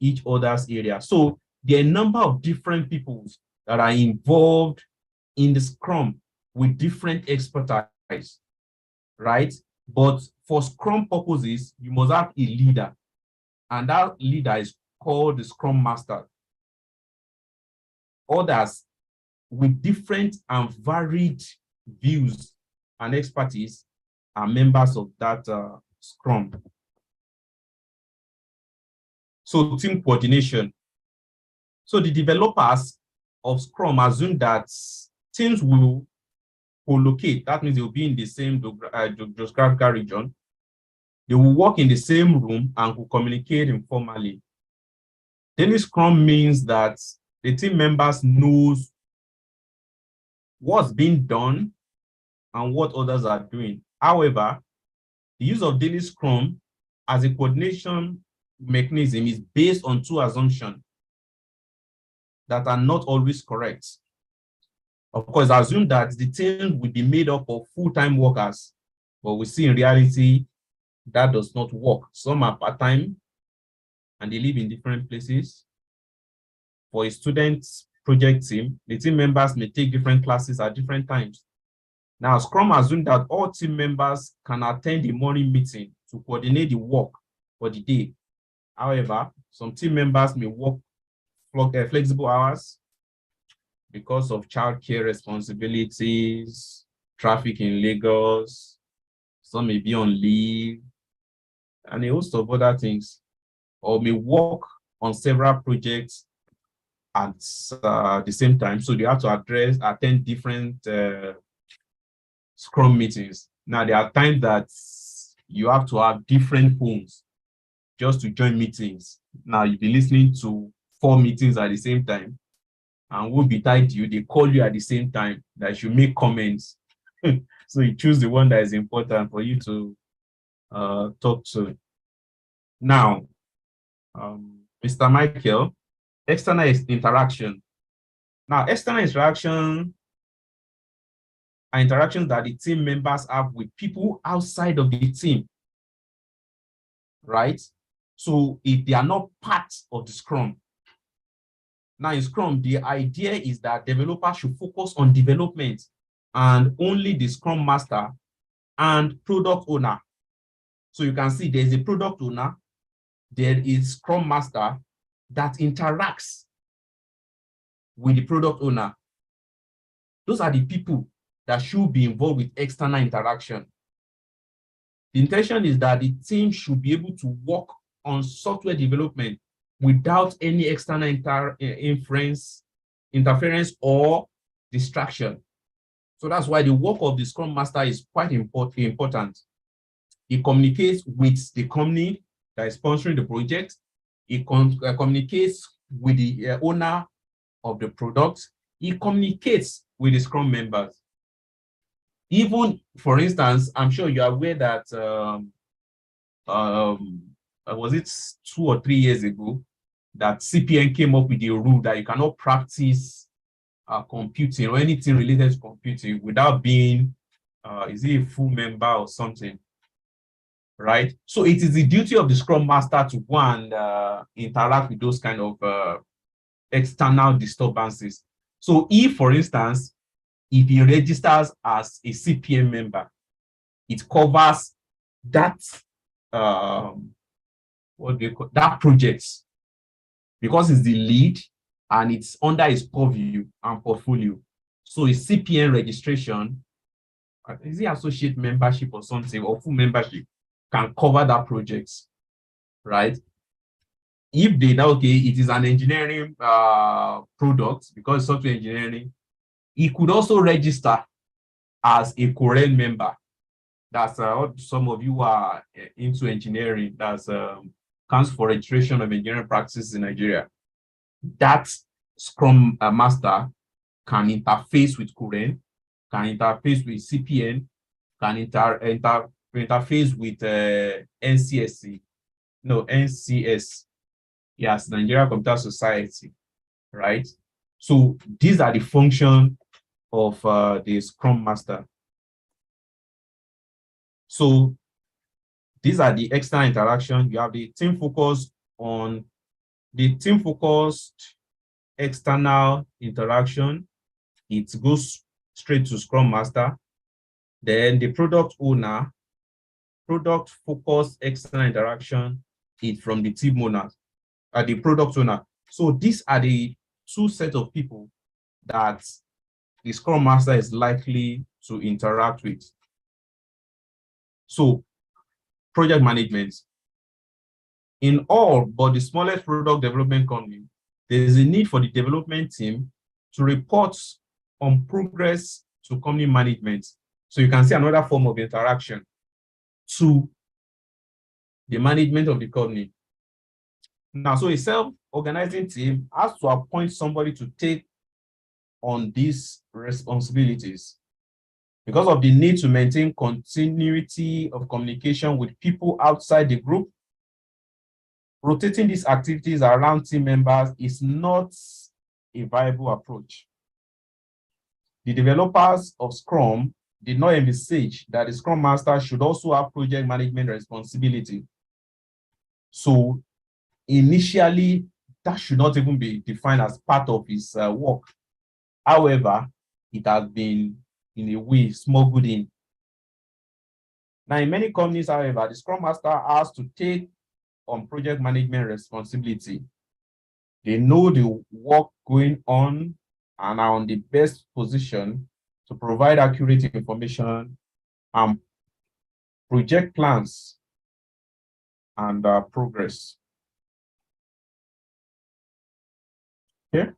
each other's area. So there are a number of different people that are involved in the scrum with different expertise, right? But for scrum purposes, you must have a leader, and that leader is called the scrum master. Others with different and varied views and expertise are members of that scrum. So team coordination. So the developers of Scrum assume that teams will co-locate. That means they will be in the same geographical region. They will work in the same room and will communicate informally. Daily Scrum means that the team members knows what's being done and what others are doing. However, the use of Daily Scrum as a coordination mechanism is based on two assumptions that are not always correct. Of course, assume that the team will be made up of full-time workers, but we see in reality that does not work. Some are part-time and they live in different places. For a student project team, the team members may take different classes at different times. Now, Scrum assumes that all team members can attend a morning meeting to coordinate the work for the day. However, some team members may work flexible hours because of childcare responsibilities, traffic in Lagos. Some may be on leave, and a host of other things, or may work on several projects at the same time. So they have to attend different Scrum meetings. Now, there are times that you have to have different phones just to join meetings. Now, you'll be listening to 4 meetings at the same time, and will be tied to you. They call you at the same time that you make comments. So you choose the one that is important for you to talk to. Now, Mr. Michael, external interaction. Now, external interaction are interactions that the team members have with people outside of the team, right? So if they are not part of the Scrum. Now in Scrum, the idea is that developers should focus on development, and only the Scrum Master and product owner. So you can see there's a product owner, there is Scrum Master that interacts with the product owner. Those are the people that should be involved with external interaction. The intention is that the team should be able to work on software development without any external interference or distraction. So that's why the work of the Scrum Master is quite important. He communicates with the company that is sponsoring the project. He communicates with the owner of the product. He communicates with the Scrum members. Even, for instance, I'm sure you are aware that was it 2 or 3 years ago that CPN came up with a rule that you cannot practice computing or anything related to computing without being, is it a full member or something, right? So it is the duty of the Scrum Master to go and interact with those kind of external disturbances. So if, for instance, if he registers as a CPM member, it covers that that project, because it's the lead and it's under his purview and portfolio. So a CPN registration, is it associate membership or something, or full membership, can cover that project, right? If they know, okay, it is an engineering product, because software engineering, he could also register as a Corel member. That's some of you are into engineering. That's counts for registration of engineering practices in Nigeria. That Scrum Master can interface with Kuren, can interface with CPN, can interface with NCSC. No, NCS. Yes, Nigeria Computer Society, right? So these are the function of the Scrum Master. So these are the external interaction. You have the team focused on the team focused external interaction. It goes straight to Scrum Master. Then the product owner, product focused external interaction, is from the team owner, the product owner. So these are the two sets of people that the Scrum Master is likely to interact with. So project management. In all but the smallest product development company, there is a need for the development team to report on progress to company management. So you can see another form of interaction to the management of the company. Now, so a self-organizing team has to appoint somebody to take on these responsibilities because of the need to maintain continuity of communication with people outside the group. Rotating these activities around team members is not a viable approach. The developers of Scrum did not envisage that the Scrum Master should also have project management responsibility. So initially, that should not even be defined as part of his work. However, it has been, in a way, smuggled in. Now, in many companies, however, the Scrum Master has to take on project management responsibility. They know the work going on and are on the best position to provide accurate information and project plans and progress. Okay,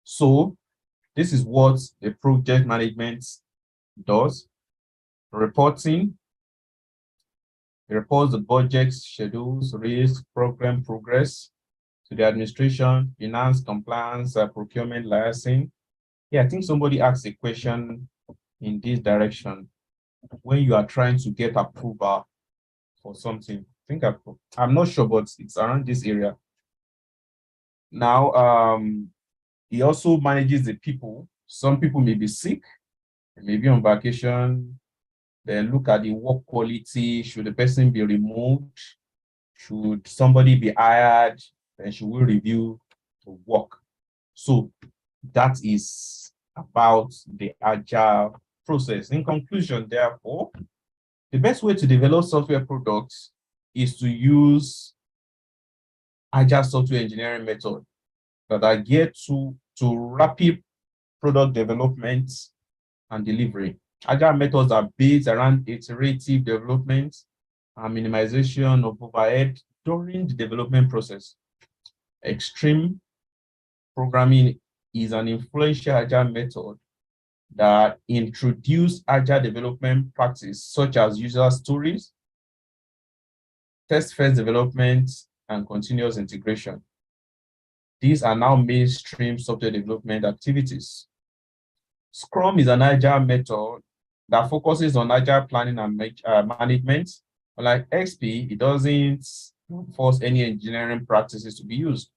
so this is what the project management does. Reporting. It reports the budgets, schedules, risk, program progress to the administration, finance, compliance, procurement, licensing. Yeah, I think somebody asked a question in this direction. When you are trying to get approval for something, I think I'm not sure, but it's around this area. Now, he also manages the people. Some people may be sick, they may be on vacation. Then look at the work quality. Should the person be removed? Should somebody be hired? Then should we review the work? So that is about the agile process. In conclusion, therefore, the best way to develop software products is to use agile software engineering methods that are geared to rapid product development and delivery. Agile methods are based around iterative development and minimization of overhead during the development process. Extreme programming is an influential agile method that introduced agile development practices such as user stories, test-first development, and continuous integration. These are now mainstream software development activities. Scrum is an agile method that focuses on agile planning and management. Unlike XP, it doesn't force any engineering practices to be used.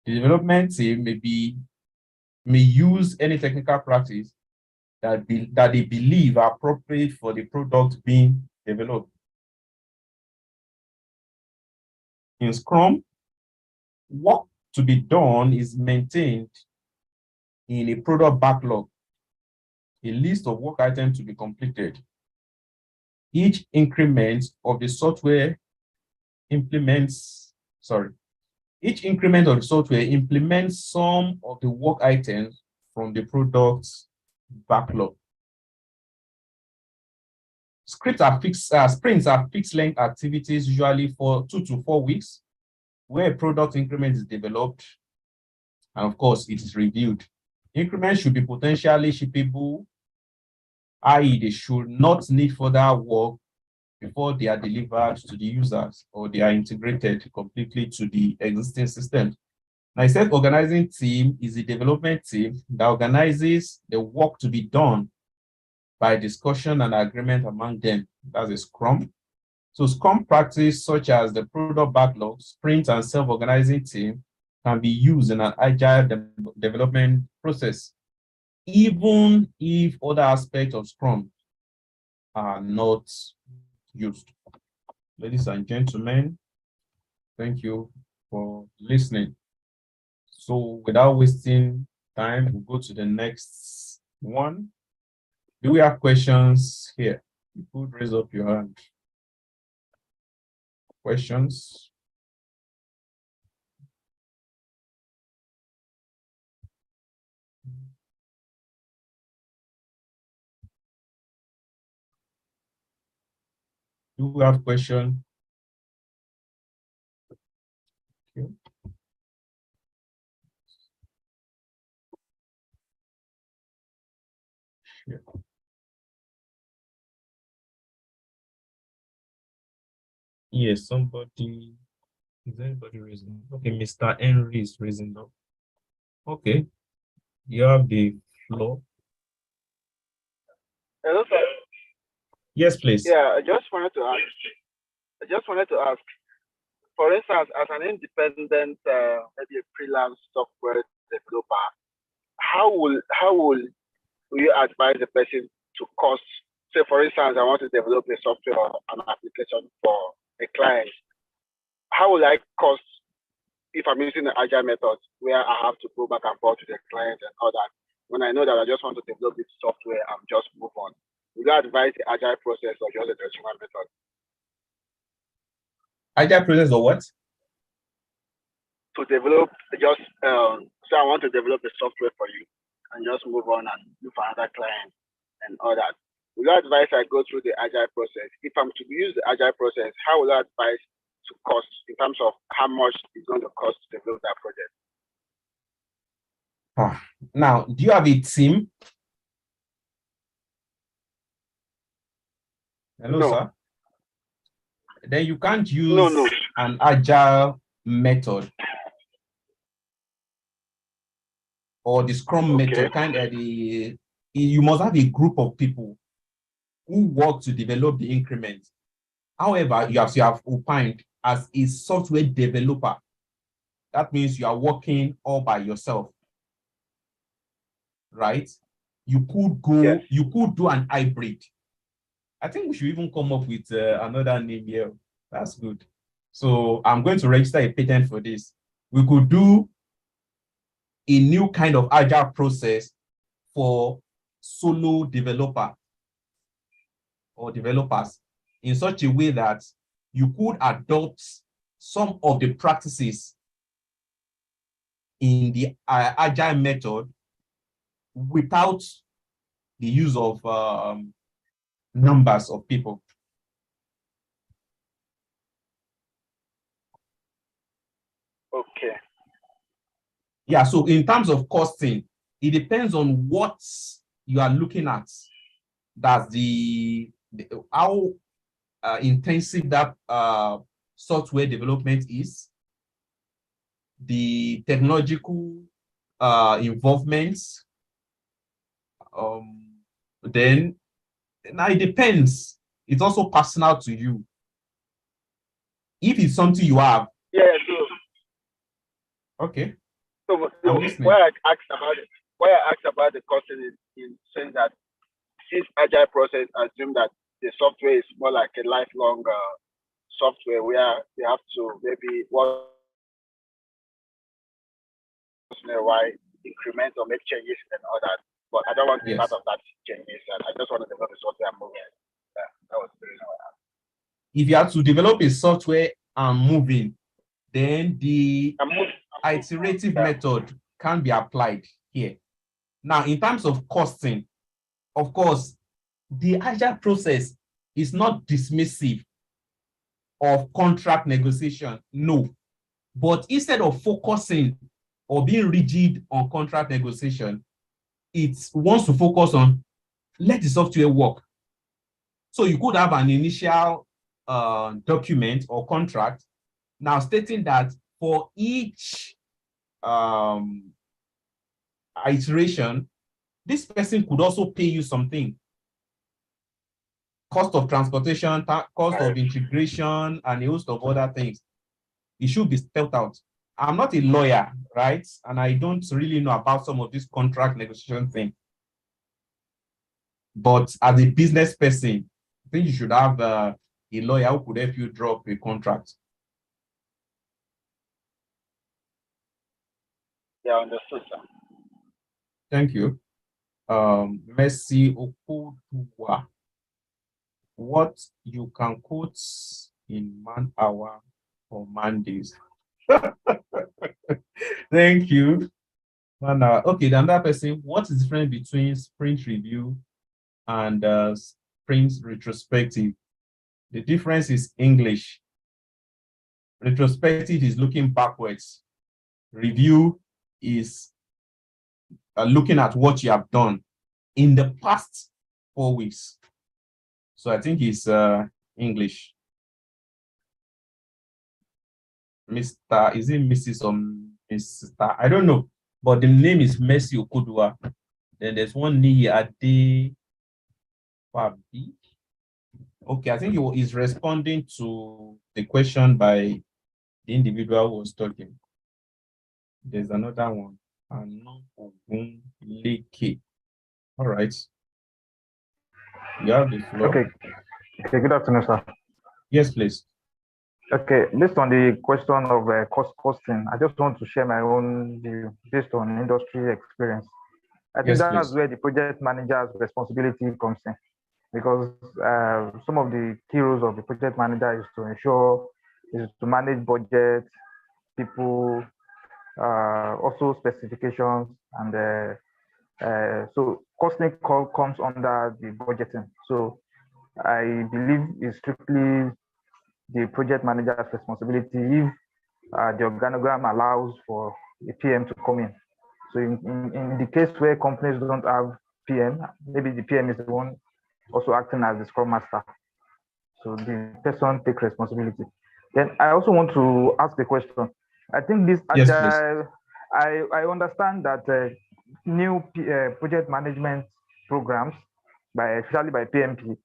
The development team may use any technical practice that they believe are appropriate for the product being developed. In Scrum, work to be done is maintained in a product backlog, a list of work items to be completed. Each increment of the software implements some of the work items from the product's backlog. Sprints are fixed length activities, usually for 2 to 4 weeks, where a product increment is developed, and of course, it is reviewed. Increments should be potentially shippable i.e. they should not need further work before they are delivered to the users or they are integrated completely to the existing system. Now, a self-organizing team is a development team that organizes the work to be done by discussion and agreement among them. That's a Scrum. So Scrum practice such as the product backlog, sprint, and self-organizing team can be used in an agile development process, even if other aspects of Scrum are not used. Ladies and gentlemen, thank you for listening. So without wasting time, we'll go to the next one. Do we have questions here? You could raise up your hand. Questions? Do we have questions? Okay. Sure. Yes, somebody, is anybody raising? Okay, Mr. Henry is raising up. Okay, you have the floor. Hello, sir. Yes, please. Yeah, I just wanted to ask, for instance, as an independent, maybe a freelance software developer, how will you advise the person to cost? Say, for instance, I want to develop a software or an application for a client. How will I cost if I'm using the agile method where I have to go back and forth to the client and all that? When I know that I just want to develop this software and just move on, would you advise the agile process or just the traditional method? Agile process or what? To develop just so I want to develop a software for you and just move on and look for another client and all that. Would you advise I go through the agile process? If I'm to use the agile process, how will I advise to cost in terms of how much it's going to cost to develop that project? Now, do you have a team? Hello, No. sir. Then you can't use an agile method or the Scrum method. You must have a group of people who work to develop the increment. However, you have opined as a software developer. That means you are working all by yourself, right? You could go, yes. You could do an hybrid. I think we should even come up with another name here. That's good. So I'm going to register a patent for this. We could do a new kind of agile process for solo developer or developers in such a way that you could adopt some of the practices in the agile method without the use of numbers of people. Okay. Yeah, so in terms of costing, it depends on what you are looking at. That's how intensive that software development is, the technological involvements. Then now it depends. It's also personal to you. If it's something you have. Yeah, sure. Okay. So why I asked about the costing is in saying that this agile process assume that the software is more like a lifelong software where they have to maybe once in a while increment or make changes and all that. But I don't want to be part of that changes. I just want to develop a software and move it. That was the reason why I asked. If you have to develop a software and moving, then the iterative method can be applied here. Now, in terms of costing, of course, the agile process is not dismissive of contract negotiation, no. But instead of focusing or being rigid on contract negotiation, it wants to focus on let the software work. So you could have an initial document or contract now stating that for each iteration, this person could also pay you something. Cost of transportation, cost of integration, and a host of other things. It should be spelled out. I'm not a lawyer, right? And I don't really know about some of this contract negotiation thing. But as a business person, I think you should have a lawyer who could help you draw up a contract. Yeah, understood, sir. Thank you. Mercy Okudua. What you can quote in man hour or man days? Thank you. Man hour. Okay, the other person, what is the difference between sprint review and sprint retrospective? The difference is English. Retrospective is looking backwards. Review is looking at what you have done in the past 4 weeks. So I think it's English. Mr. Is it Mrs. or Mr.? I don't know, but the name is Mercy Okudua. Then there's one Niyi Ade Fabi. Okay, I think he's responding to the question by the individual who was talking. There's another one. All right. You have the floor. Okay, good afternoon, sir. Yes, please. Okay, based on the question of costing, I just want to share my own view based on industry experience. I think that's where the project manager's responsibility comes in, because some of the key roles of the project manager is to manage budget, people, also specifications, and so costing comes under the budgeting. So I believe it's strictly the project manager's responsibility if the organogram allows for a PM to come in. So in the case where companies don't have PM, maybe the PM is the one also acting as the Scrum Master. So the person takes responsibility. Then I also want to ask the question. I think this agile, I understand that new project management programs, especially by PMP,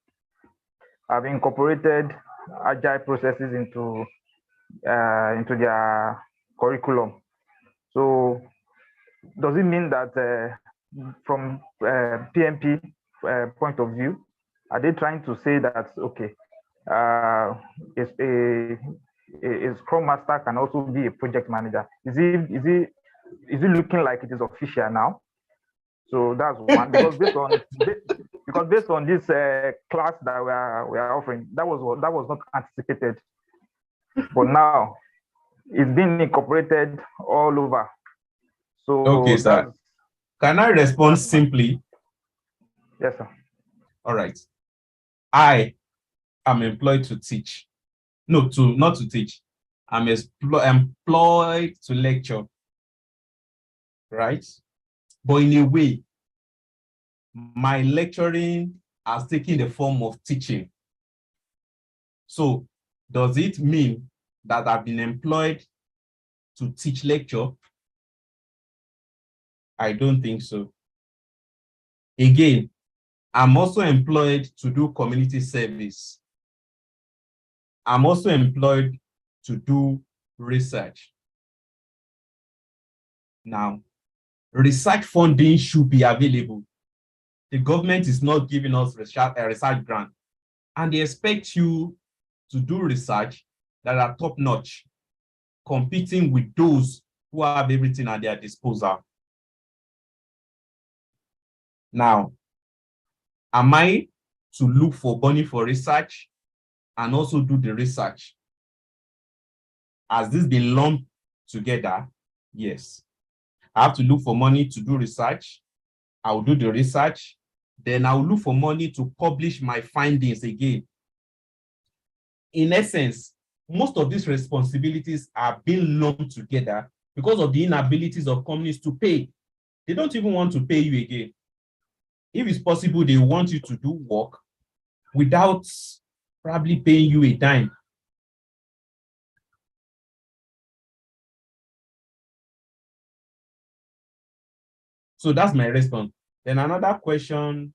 have incorporated agile processes into their curriculum. So does it mean that from PMP point of view, are they trying to say that, okay, a Scrum Master can also be a project manager? Is it looking like it is official now? So that's one, because based on this class that we are offering, that was not anticipated, but now it's been incorporated all over. So okay, sir. Can I respond simply? Yes, sir. All right. I am employed to teach. No, not to teach. I'm employed to lecture. Right? But in a way, my lecturing has taken the form of teaching. So does it mean that I've been employed to teach lecture? I don't think so. Again, I'm also employed to do community service. I'm also employed to do research. Now, research funding should be available. The government is not giving us a research grant, and they expect you to do research that are top-notch, competing with those who have everything at their disposal. Now, am I to look for money for research and also do the research? Has this been lumped together? Yes. I have to look for money to do research. I will do the research. Then I will look for money to publish my findings again. In essence, most of these responsibilities are being lumped together because of the inabilities of companies to pay. They don't even want to pay you again. if it's possible, they want you to do work without probably paying you a dime. So that's my response. Then another question,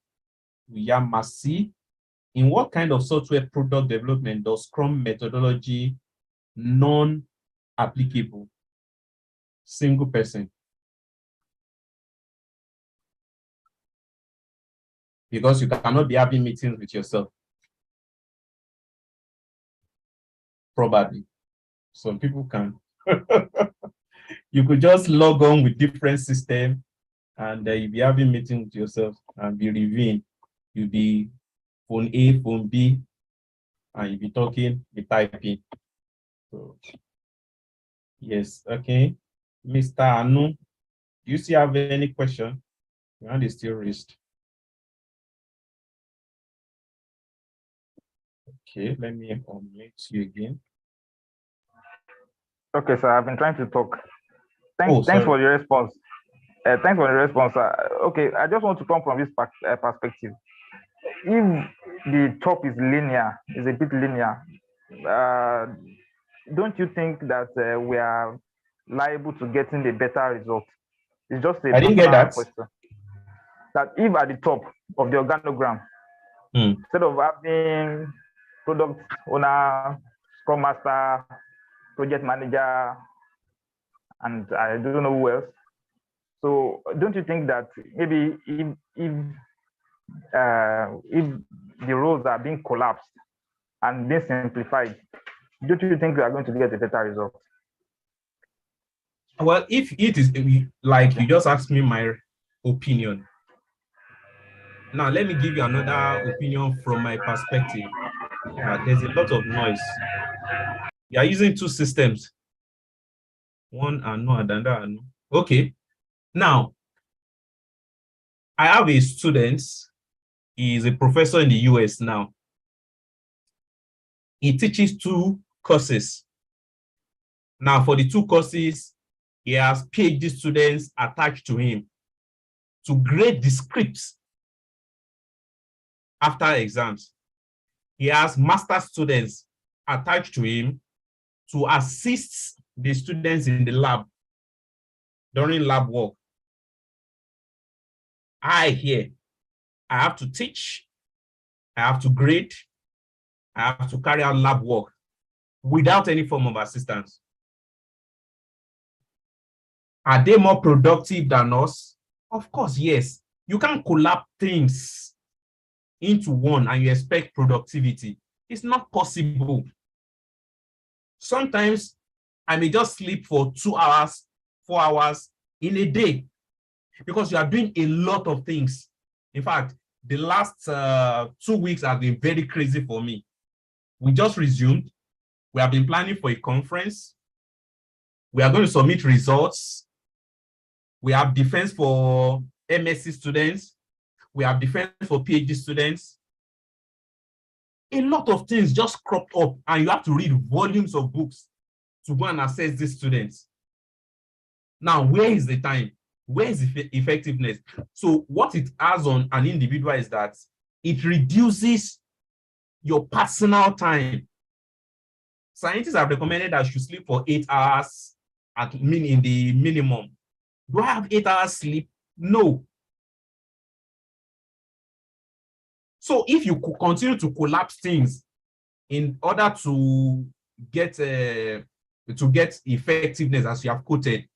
Yamasi, in what kind of software product development does Scrum methodology non-applicable? Single person. Because you cannot be having meetings with yourself. Probably. Some people can. You could just log on with different systems and you'll be having meetings with yourself and be reviewing. You'll be phone A, phone B, and you'll be talking, be typing. So, yes, okay. Mr. Anu, do you still have any question? Your hand is still raised. Okay, let me unmute you again. Okay, sir, I've been trying to talk. Thanks for your response. Thanks for the response. Okay, I just want to come from this perspective. If the top is linear, is a bit linear, don't you think that we are liable to getting a better result? It's just a I didn't get that question. That if at the top of the organogram, instead of having product owner, scrum master, project manager, and I don't know who else. So don't you think that maybe if the roles are being collapsed and being simplified, don't you think we are going to get a better result? Well, if it is like you just asked me my opinion. Now, let me give you another opinion from my perspective. Yeah, there's a lot of noise. You are using two systems. One and no, and another. Okay. Now, I have a student. He is a professor in the US now. He teaches 2 courses. Now, for the 2 courses, he has PhD students attached to him to grade the scripts after exams. He has master students attached to him to assist the students in the lab during lab work. I have to teach, I have to grade, I have to carry out lab work without any form of assistance. Are they more productive than us? Of course, yes. You can't collapse things into one and you expect productivity. It's not possible. Sometimes I may just sleep for 2 hours, 4 hours in a day because you are doing a lot of things. In fact, the last 2 weeks have been very crazy for me. We just resumed. We have been planning for a conference. We are going to submit results. We have defense for MSc students. We have defense for PhD students. A lot of things just cropped up and you have to read volumes of books to go and assess these students. Now, where is the time? Where is the effectiveness? So what it has on an individual is that it reduces your personal time. Scientists have recommended that you should sleep for 8 hours in the minimum. Do I have 8 hours sleep? No. So if you could continue to collapse things in order to get effectiveness, as you have quoted,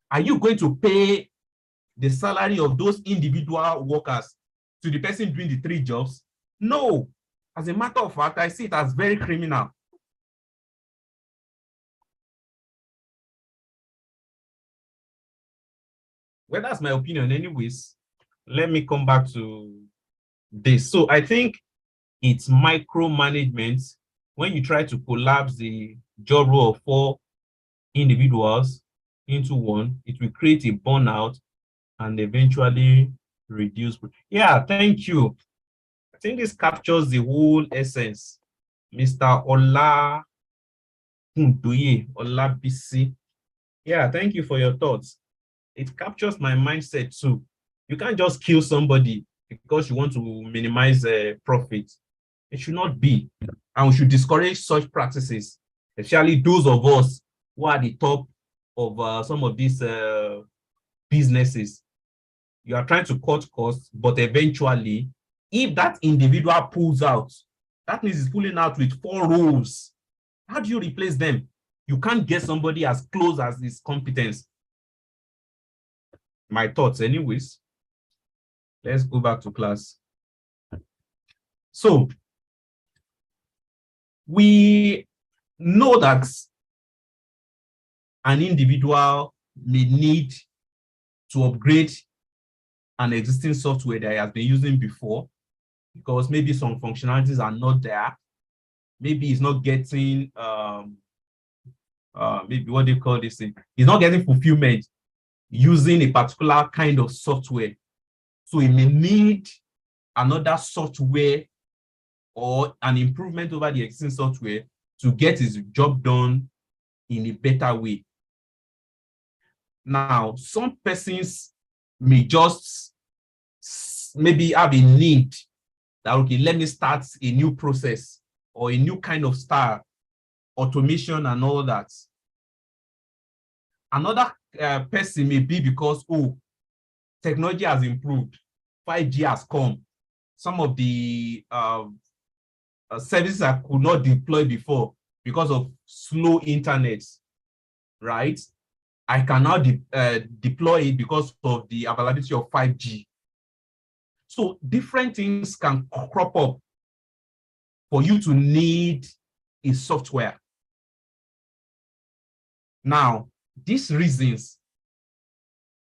are you going to pay the salary of those individual workers to the person doing the 3 jobs? No. As a matter of fact, I see it as very criminal. Well, that's my opinion anyways. Let me come back to this. So I think it's micromanagement. When you try to collapse the job role of 4 individuals into one, it will create a burnout and eventually reduce. Yeah, thank you. I think this captures the whole essence. Mr. Ola Olabisi. Yeah, thank you for your thoughts. It captures my mindset too. You can't just kill somebody because you want to minimize profit. It should not be. And we should discourage such practices, especially those of us who are at the top of some of these businesses. You are trying to cut costs, but eventually, if that individual pulls out, that means he's pulling out with 4 roles. How do you replace them? You can't get somebody as close as his competence. My thoughts, anyways. Let's go back to class. So, we know that an individual may need to upgrade an existing software that he has been using before, because maybe some functionalities are not there. Maybe he's not getting, maybe what do you call this thing? He's not getting fulfillment using a particular kind of software. So he may need another software or an improvement over the existing software to get his job done in a better way. Now, some persons may just maybe have a need that, okay, let me start a new process or a new kind of style, automation and all that. Another person may be because, oh, technology has improved, 5G has come. Some of the services I could not deploy before because of slow internet, right? I can now deploy it because of the availability of 5G. So different things can crop up for you to need a software. Now, these reasons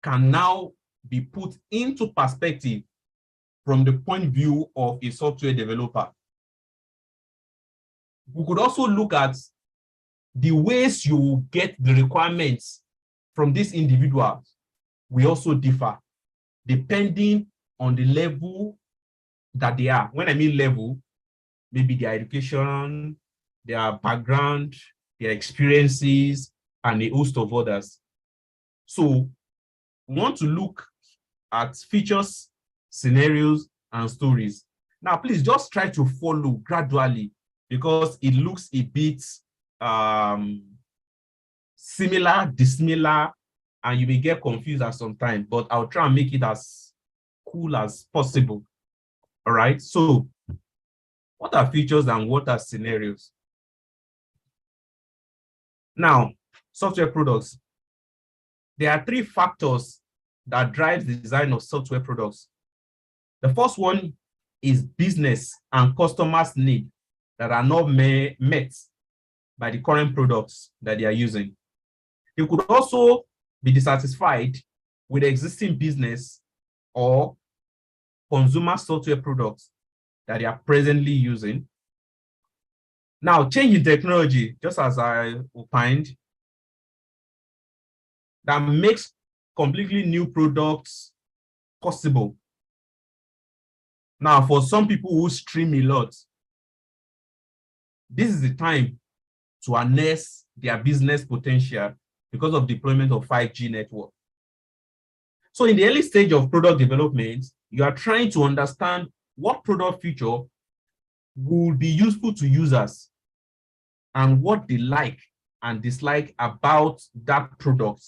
can now be put into perspective from the point of view of a software developer. We could also look at the ways you get the requirements from these individuals will also differ depending on the level that they are. When I mean level, maybe their education, their background, their experiences, and a host of others. So we want to look at features, scenarios, and stories. Now, please just try to follow gradually because it looks a bit similar, dissimilar, and you may get confused at some time, but I'll try and make it as cool as possible. All right, so what are features and what are scenarios? Now, software products. There are 3 factors that drive the design of software products. The first one is business and customers' need that are not met by the current products that they are using. They could also be dissatisfied with existing business or consumer software products that they are presently using. Now, change in technology, just as I opined, that makes completely new products possible. Now, for some people who stream a lot, this is the time to harness their business potential because of deployment of 5G network. So in the early stage of product development, you are trying to understand what product feature will be useful to users and what they like and dislike about that product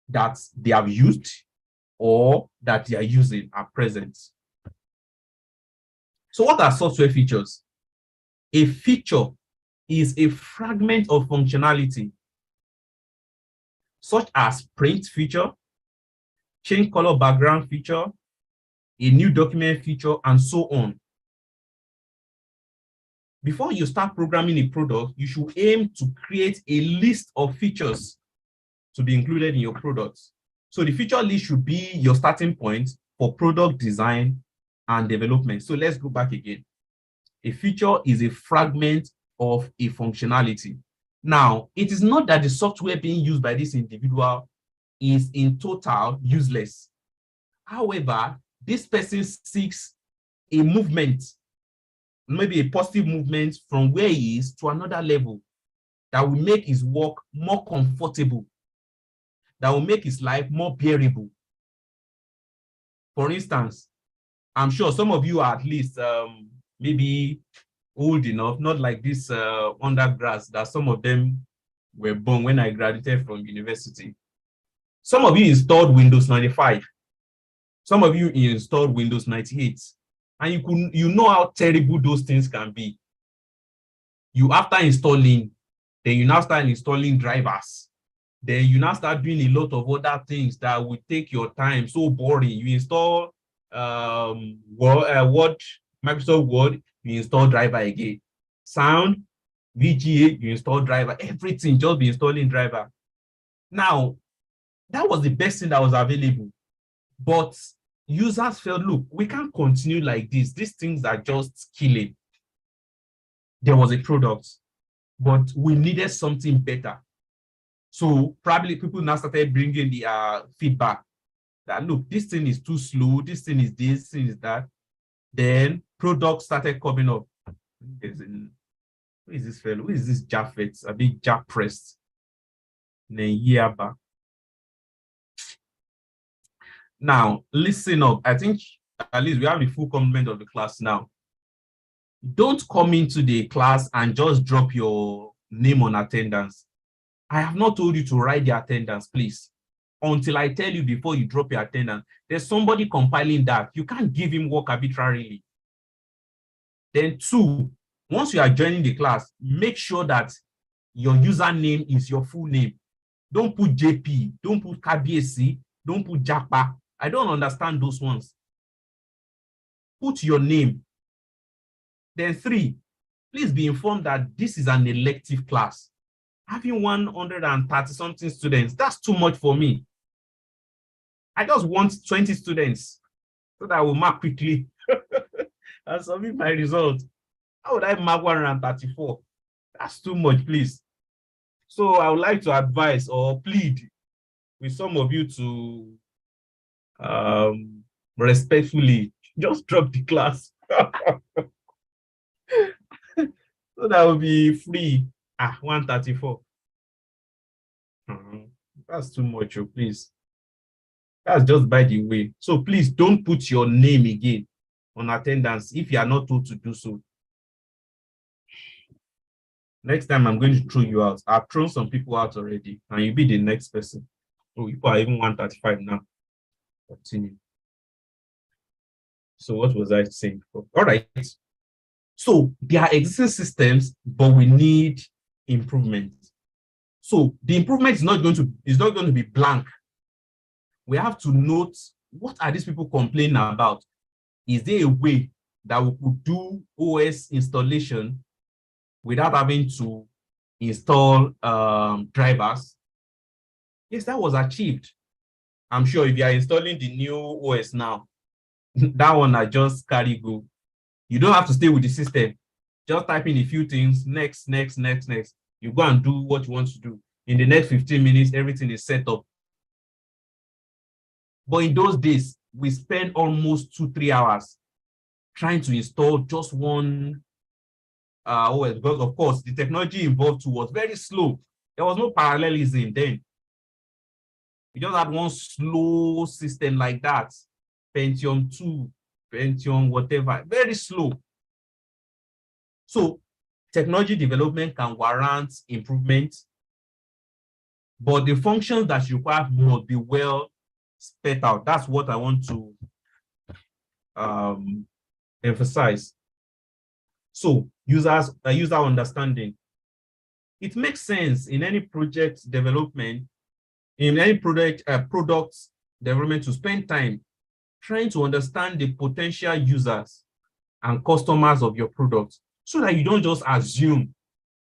that they have used or that they are using at present. So what are software features? A feature is a fragment of functionality, such as print feature, change color background feature, a new document feature, and so on. Before you start programming a product, you should aim to create a list of features to be included in your product. So the feature list should be your starting point for product design and development. So let's go back again. A feature is a fragment of a functionality. Now, it is not that the software being used by this individual is in total useless. However, this person seeks a movement, maybe a positive movement from where he is to another level that will make his work more comfortable, that will make his life more bearable. For instance, I'm sure some of you are at least maybe old enough, not like this undergrads that some of them were born when I graduated from university. Some of you installed Windows 95. Some of you installed Windows 98. And you know how terrible those things can be. You after installing, then you now start installing drivers. Then you now start doing a lot of other things that will take your time, so boring. You install Word, Microsoft Word, you install driver again. Sound, VGA, you install driver, everything, just be installing driver. Now, that was the best thing that was available. But users felt, look, we can't continue like this. These things are just killing. There was a product, but we needed something better. So probably people now started bringing the feedback that, look, this thing is too slow, this thing is this thing is that. Then products started coming up. Who is this fellow? Who is this Japheth? A big Jap pressed. Now, listen up. I think at least we have the full complement of the class now. Don't come into the class and just drop your name on attendance. I have not told you to write the attendance, please. Until I tell you before you drop your attendance. There's somebody compiling that. You can't give him work arbitrarily. Then 2, once you are joining the class, make sure that your username is your full name. Don't put JP, don't put KBSC, don't put Japa. I don't understand those ones. Put your name. Then 3, please be informed that this is an elective class. Having 130 something students, that's too much for me. I just want 20 students so that I will mark quickly and submit my result. How would I mark 134? That's too much, please. So I would like to advise or plead with some of you to respectfully just drop the class. So that will be free. 134. That's too much, please. That's just by the way. So please don't put your name again on attendance if you are not told to do so. Next time I'm going to throw you out. I've thrown some people out already, and you'll be the next person. So you are even 135 now. Continue. So what was I saying? All right. So there are existing systems, but we need improvement. So the improvement is not going to be blank. We have to note, what are these people complaining about? Is there a way that we could do OS installation without having to install drivers? Yes, that was achieved. I'm sure if you are installing the new OS now, that one I just carry go. You don't have to stay with the system. Just type in a few things, next. You go and do what you want to do. In the next 15 minutes, everything is set up. But in those days, we spent almost 2-3 hours trying to install just one OS, because of course the technology involved too was very slow. There was no parallelism then. We just had one slow system like that. Pentium 2, Pentium, whatever, very slow. So technology development can warrant improvement, but the functions that you require must be well spelled out. That's what I want to emphasize. So user understanding. It makes sense in any project development, in any product development, to spend time trying to understand the potential users and customers of your product, so that you don't just assume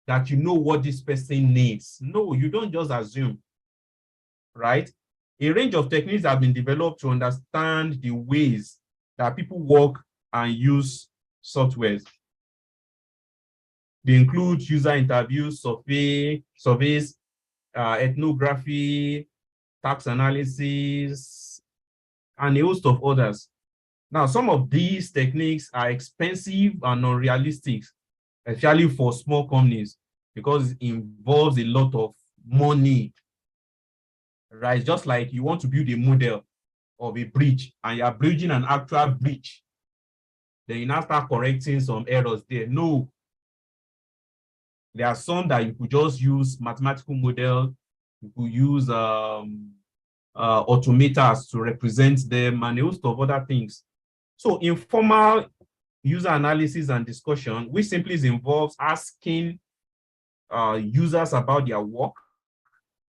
that you know what this person needs. No, you don't just assume, right? A range of techniques have been developed to understand the ways that people work and use software. They include user interviews, surveys, ethnography, tax analysis, and a host of others. Now, some of these techniques are expensive and unrealistic, especially for small companies, because it involves a lot of money, right? Just like you want to build a model of a bridge and you are bridging an actual bridge, then you now start correcting some errors there. No. There are some that you could just use mathematical model, you could use automators to represent them and a host of other things. So informal user analysis and discussion, which simply involves asking users about their work,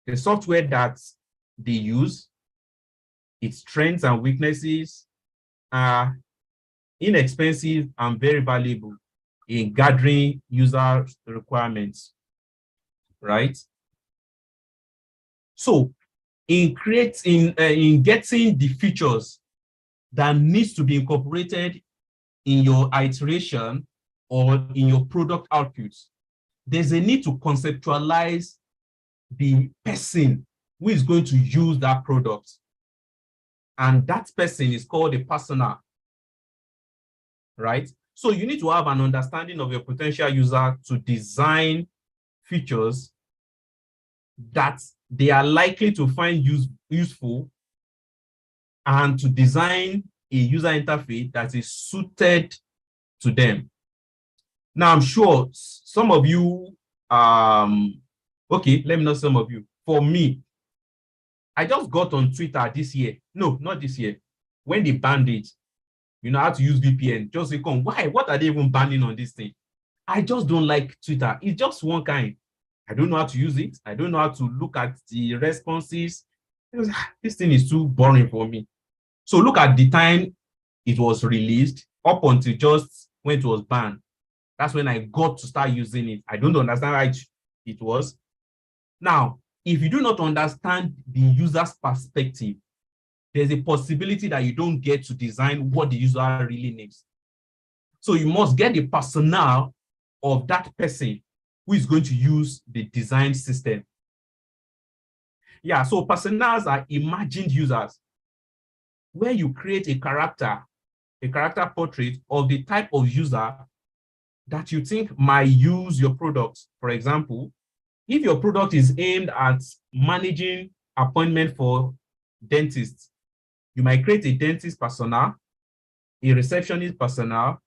the software that they use, its strengths and weaknesses, are inexpensive and very valuable in gathering user requirements, right? So in getting the features that needs to be incorporated in your iteration or in your product outputs, there's a need to conceptualize the person who is going to use that product. And that person is called a persona, right? So you need to have an understanding of your potential user to design features that they are likely to find useful, and to design a user interface that is suited to them. Now, I'm sure some of you, okay, let me know some of you. For me, I just got on Twitter this year. No, not this year. When they banned it, you know how to use VPN. Just say, come, why? What are they even banning on this thing? I just don't like Twitter. It's just one kind. I don't know how to use it. I don't know how to look at the responses. This thing is too boring for me. So look at the time it was released up until just when it was banned. That's when I got to start using it. I don't understand how it was. Now, if you do not understand the user's perspective, there's a possibility that you don't get to design what the user really needs. So you must get the personnel of that person who is going to use the design system. Yeah, so personas are imagined users, where you create a character portrait of the type of user that you think might use your product. For example, if your product is aimed at managing appointment for dentists, you might create a dentist persona, a receptionist persona,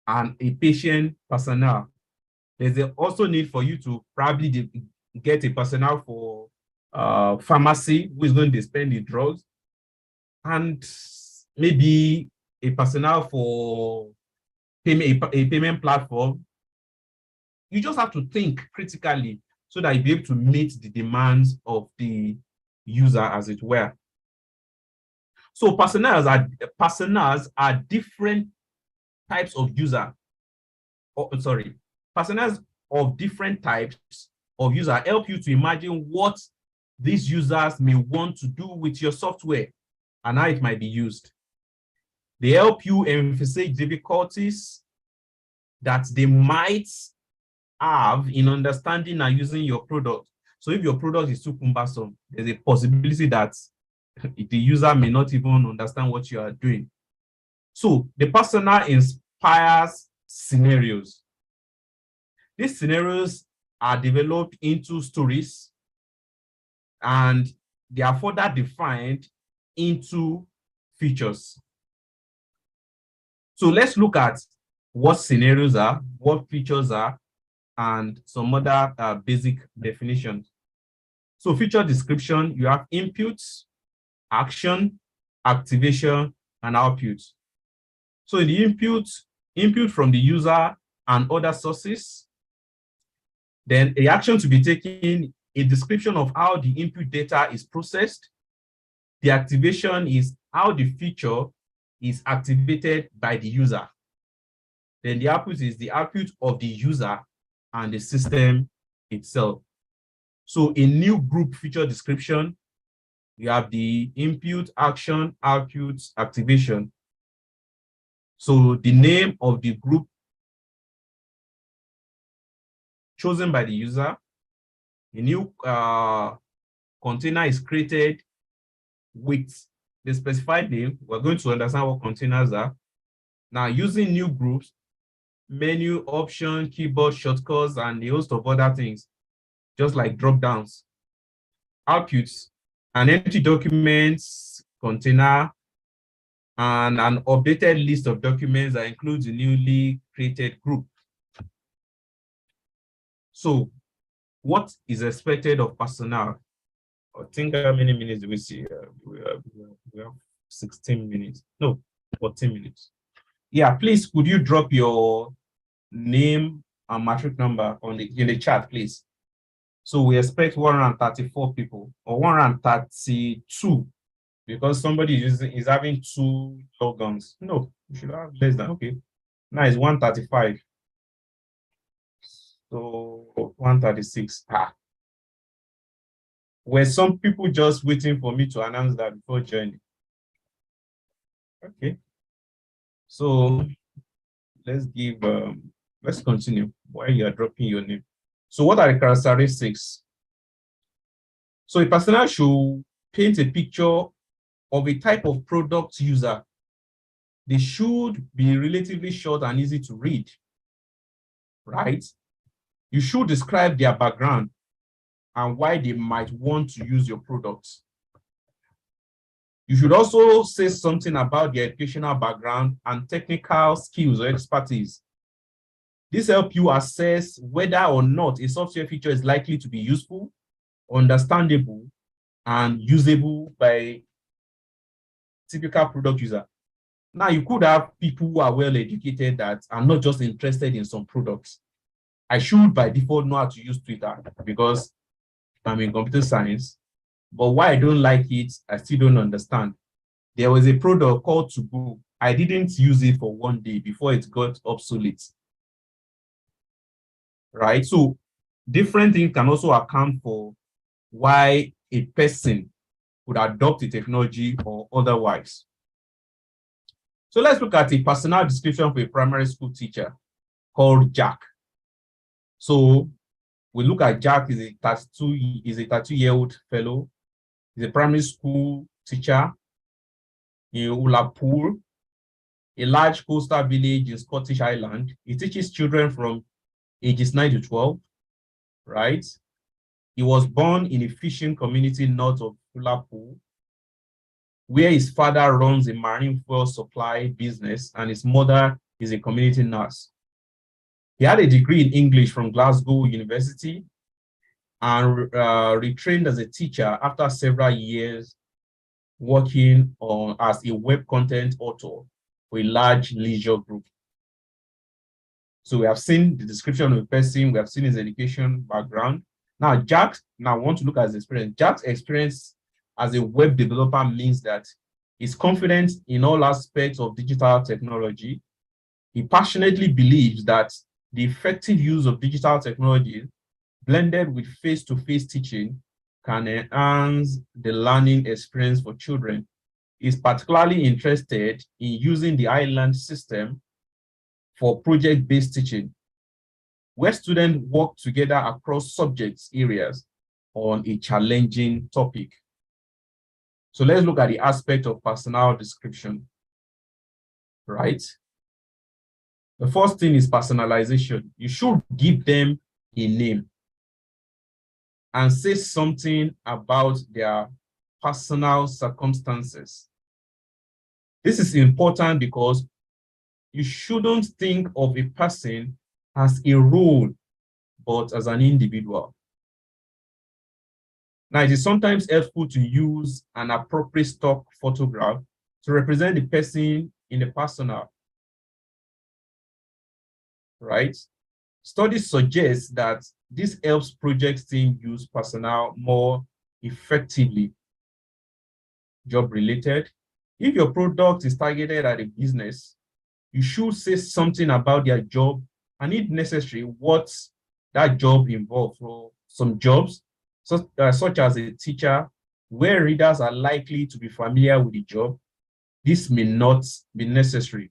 and a patient persona. There's also need for you to probably get a personnel for pharmacy who is going to dispense the drugs, and maybe a personnel for a payment platform. You just have to think critically so that you'll be able to meet the demands of the user, as it were. So personas are different types of user. Personas of different types of user help you to imagine what these users may want to do with your software and how it might be used. They help you emphasize difficulties that they might have in understanding and using your product. So if your product is too cumbersome, there's a possibility that the user may not even understand what you are doing. So the persona inspires scenarios. These scenarios are developed into stories, and they are further defined into features. So let's look at what scenarios are, what features are, and some other basic definitions. So feature description, you have inputs, action, activation, and output. So in the input from the user and other sources, then a action to be taken, a description of how the input data is processed. The activation is how the feature is activated by the user. Then the output is the output of the user and the system itself. So in new group feature description, you have the input, action, output, activation. So the name of the group chosen by the user, a new container is created with the specified name. We're going to understand what containers are. Now, using new groups, menu, option, keyboard, shortcuts, and a host of other things, just like drop downs. Outputs, an empty document container and an updated list of documents that includes the newly created group. So what is expected of personnel? I think how many minutes do we see? We have 16 minutes. No, 14 minutes. Yeah, please, could you drop your name and matric number in the chat, please? So we expect 134 people or 132 because somebody is having 2 guns. No, we should have less than, okay. Now it's 135. So 136. Were some people just waiting for me to announce that before joining? Okay. So let's continue while you are dropping your name. So what are the characteristics? So a personnel should paint a picture of a type of product user. They should be relatively short and easy to read, right? You should describe their background and why they might want to use your products. You should also say something about their educational background and technical skills or expertise. This helps you assess whether or not a software feature is likely to be useful, understandable, and usable by typical product user. Now, you could have people who are well educated that are not just interested in some products. I should by default know how to use Twitter because I'm in computer science, but why I don't like it, I still don't understand. There was a product called Tubu. I didn't use it for 1 day before it got obsolete. Right? So different things can also account for why a person would adopt a technology or otherwise. So let's look at a personal description for a primary school teacher called Jack. So we look at Jack is a 32-year-old fellow. He's a primary school teacher in Ullapool, a large coastal village in Scottish Island. He teaches children from ages 9 to 12, right? He was born in a fishing community north of Ullapool, where his father runs a marine fuel supply business and his mother is a community nurse. He had a degree in English from Glasgow University and retrained as a teacher after several years working as a web content author for a large leisure group. So we have seen the description of the person, we have seen his education background. Now, I want to look at his experience. Jack's experience as a web developer means that he's confident in all aspects of digital technology. He passionately believes that the effective use of digital technology blended with face-to-face teaching can enhance the learning experience for children. He's particularly interested in using the island system for project-based teaching, where students work together across subjects areas on a challenging topic. So let's look at the aspect of personal description, right? The first thing is personalization. You should give them a name and say something about their personal circumstances. This is important because you shouldn't think of a person as a role, but as an individual. Now, it is sometimes helpful to use an appropriate stock photograph to represent the person in the persona, right? Studies suggest that this helps project team use personnel more effectively. Job related. If your product is targeted at a business, you should say something about their job and if necessary, what that job involves. For some jobs, such as a teacher, where readers are likely to be familiar with the job, this may not be necessary.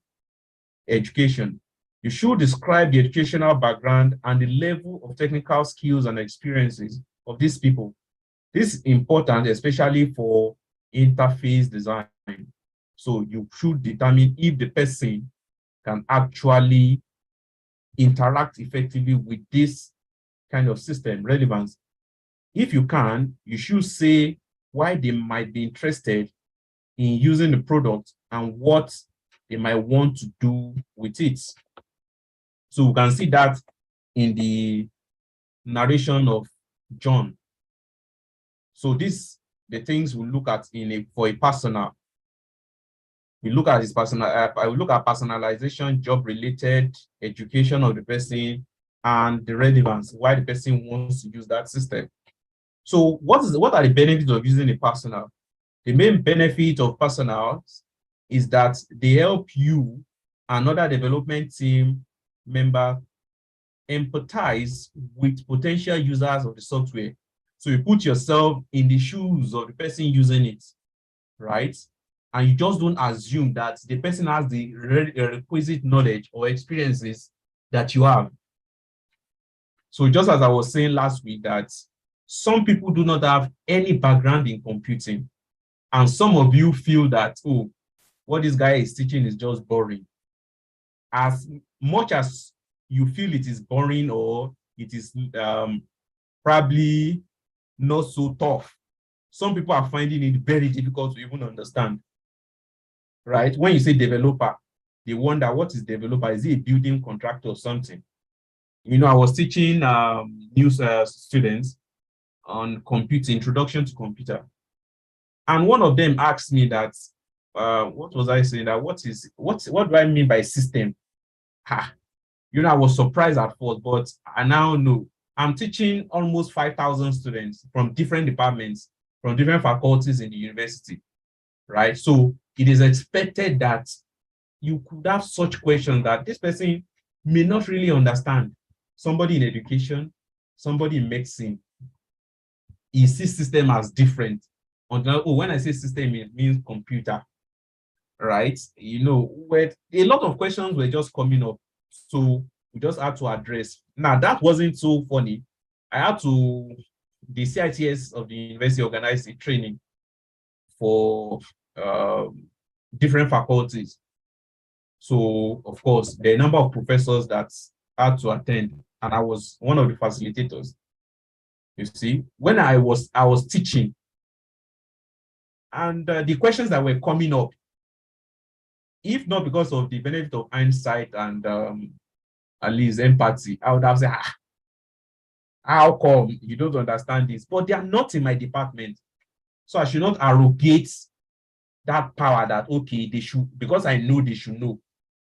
Education. You should describe the educational background and the level of technical skills and experiences of these people. This is important, especially for interface design. So you should determine if the person can actually interact effectively with this kind of system relevance. If you can, you should say why they might be interested in using the product and what they might want to do with it. So we can see that in the narration of John. So the things we look at for a personal. We look at his personal. I will look at personalization, job-related, education of the person, and the relevance, why the person wants to use that system. So what are the benefits of using a personal? The main benefit of personals is that they help you, another development team member, empathize with potential users of the software. So you put yourself in the shoes of the person using it, right? And you just don't assume that the person has the requisite knowledge or experiences that you have. So just as I was saying last week, that some people do not have any background in computing. And some of you feel that, oh, what this guy is teaching is just boring. As much as you feel it is boring or it is probably not so tough, some people are finding it very difficult to even understand, right? When you say developer, they wonder, what is developer? Is he a building contractor or something? You know, I was teaching new students on introduction to computer. And one of them asked me that, what was I saying? That what do I mean by system? You know, I was surprised at first, but I now know. I'm teaching almost 5,000 students from different departments, from different faculties in the university, right? So it is expected that you could have such questions that this person may not really understand. Somebody in education, somebody in medicine, he sees system as different. When I say system, it means computer, right? You know, where a lot of questions were just coming up. So we just had to address. Now, that wasn't so funny. The CITS of the university organized a training for different faculties. So, of course, there are a number of professors that had to attend, and I was one of the facilitators. You see, when I was teaching, and the questions that were coming up, if not because of the benefit of hindsight and at least empathy, I would have said, how come you don't understand this? But they are not in my department. So I should not arrogate that power that, okay, they should, because I know they should know.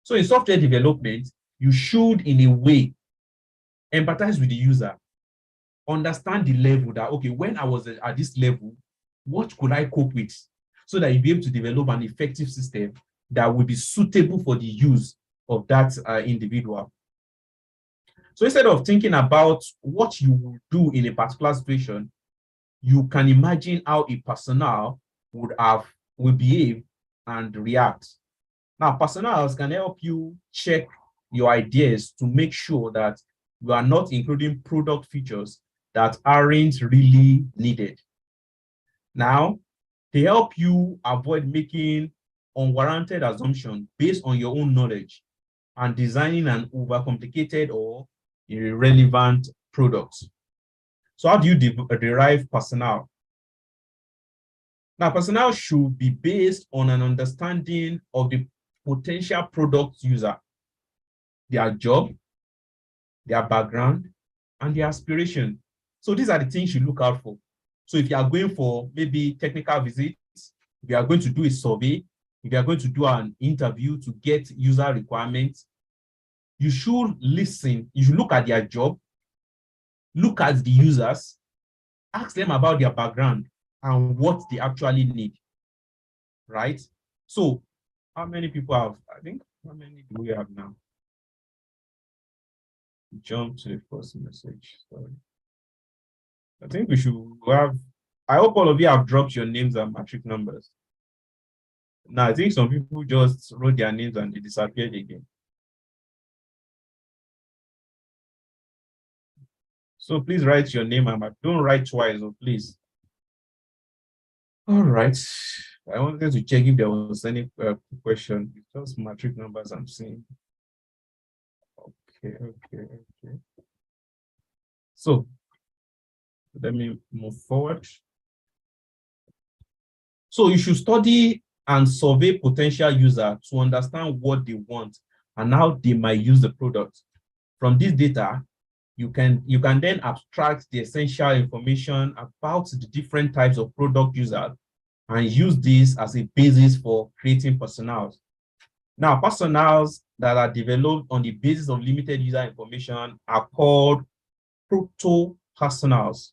So in software development, you should, in a way, empathize with the user, understand the level that, okay, when I was at this level, what could I cope with? So that you'll be able to develop an effective system that will be suitable for the use of that individual. So instead of thinking about what you will do in a particular situation, you can imagine how a personnel will behave and react. Now, personnels can help you check your ideas to make sure that you are not including product features that aren't really needed. Now, they help you avoid making unwarranted assumptions based on your own knowledge and designing an overcomplicated or irrelevant product. So how do you derive personnel? Now, personnel should be based on an understanding of the potential product user, their job, their background, and their aspiration. So these are the things you look out for. So if you are going for maybe technical visits, if you are going to do a survey, if you are going to do an interview to get user requirements, you should listen, you should look at their job, look at the users, ask them about their background and what they actually need, right? So how many people have, I think, how many do we have now? Jump to the first message, sorry. I think we should have, I hope all of you have dropped your names and matric numbers. Now, I think some people just wrote their names and they disappeared again. So please write your name and don't write twice, oh, please. All right. I wanted to check if there was any question. Just matric numbers I'm seeing. Okay. So let me move forward. So you should study and survey potential users to understand what they want and how they might use the product. From this data, you can then abstract the essential information about the different types of product users and use this as a basis for creating personas. Now, personas that are developed on the basis of limited user information are called proto-personas.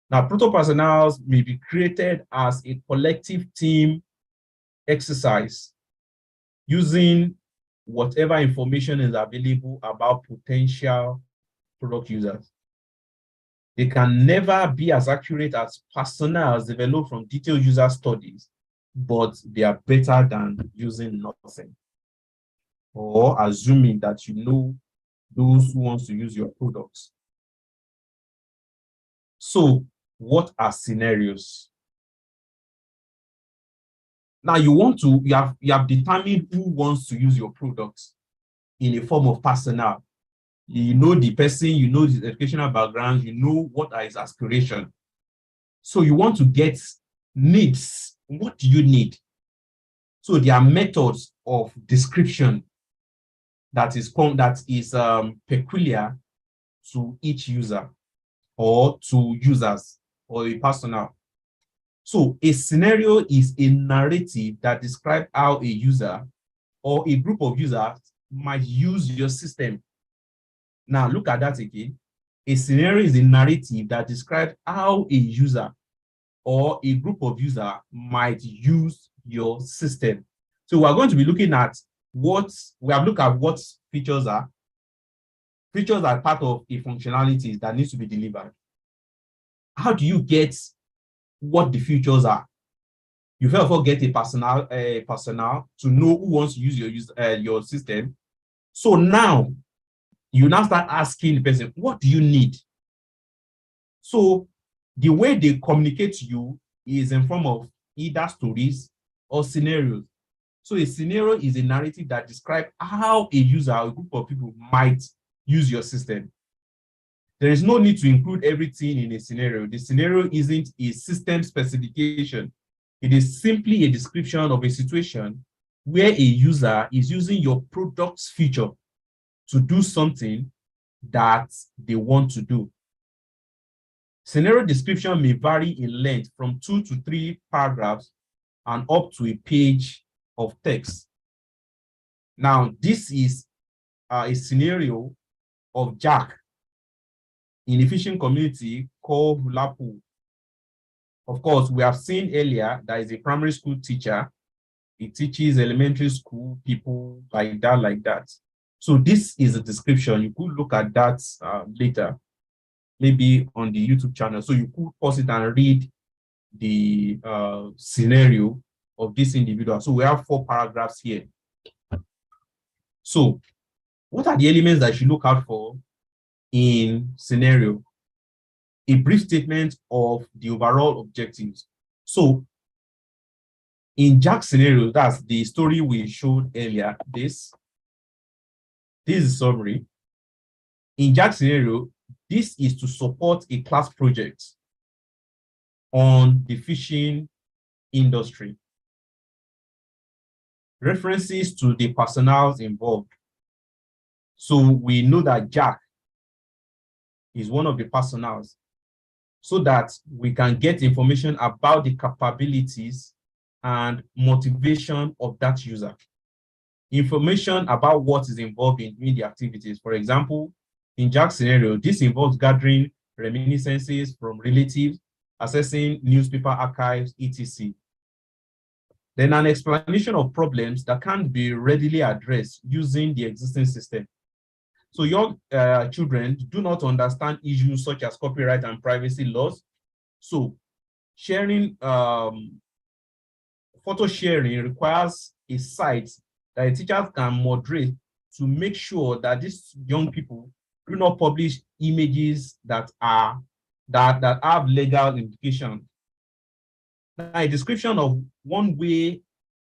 Now, proto-personas may be created as a collective team exercise using whatever information is available about potential product users. They can never be as accurate as personas developed from detailed user studies, but they are better than using nothing or assuming that you know those who want to use your products. So, what are scenarios? Now you have determined who wants to use your products in a form of persona. You know the person, you know his educational background, you know what are his aspirations. So you want to get needs. What do you need? So there are methods of description that is peculiar to each user or to users or a persona. So a scenario is a narrative that describes how a user or a group of users might use your system. Now look at that again. A scenario is a narrative that describes how a user or a group of users might use your system. So we're going to be looking at what features are. Features are part of a functionality that needs to be delivered. How do you get what the features are? You first of all get a personnel to know who wants to use your system. So now you now start asking the person, what do you need? So the way they communicate to you is in form of either stories or scenarios. So a scenario is a narrative that describes how a user or a group of people might use your system. There is no need to include everything in a scenario. The scenario isn't a system specification. It is simply a description of a situation where a user is using your product's feature to do something that they want to do. Scenario description may vary in length from 2 to 3 paragraphs and up to a page of text. Now, this is a scenario of Jack in a fishing community called Hula Pool. Of course, we have seen earlier that is a primary school teacher. He teaches elementary school people like that. So this is a description. You could look at that later, maybe on the YouTube channel. So you could pause it and read the scenario of this individual. So we have 4 paragraphs here. So what are the elements that you look out for in scenario? A brief statement of the overall objectives. So in Jack's scenario, that's the story we showed earlier. This is summary. In Jack's scenario, this is to support a class project on the fishing industry. References to the personnel involved. So we know that Jack is one of the personnel, so that we can get information about the capabilities and motivation of that user. Information about what is involved in doing the activities. For example, in Jack's scenario, this involves gathering reminiscences from relatives, accessing newspaper archives, etc. Then an explanation of problems that can't be readily addressed using the existing system. So young children do not understand issues such as copyright and privacy laws. So sharing, photo sharing requires a site that a teacher can moderate to make sure that these young people do not publish images that have legal implications. Now, a description of one way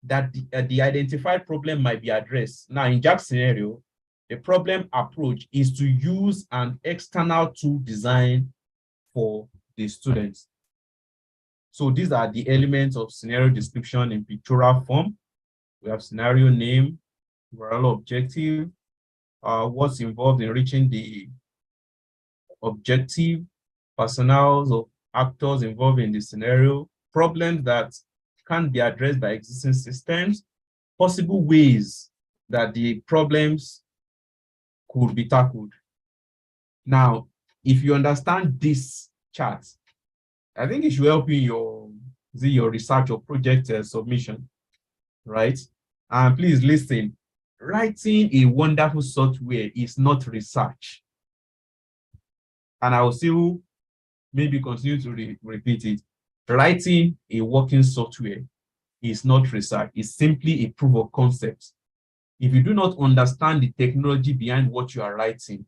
that the identified problem might be addressed. Now, in Jack's scenario, the problem approach is to use an external tool design for the students. So these are the elements of scenario description in pictorial form. We have scenario name, overall objective, what's involved in reaching the objective, personals of actors involved in the scenario, problems that can't be addressed by existing systems, possible ways that the problems could be tackled. Now, if you understand this chart, I think it should help you in your research or project submission, right? And please listen, writing a wonderful software is not research. And I will still maybe continue to repeat it. Writing a working software is not research. It's simply a proof of concept. If you do not understand the technology behind what you are writing,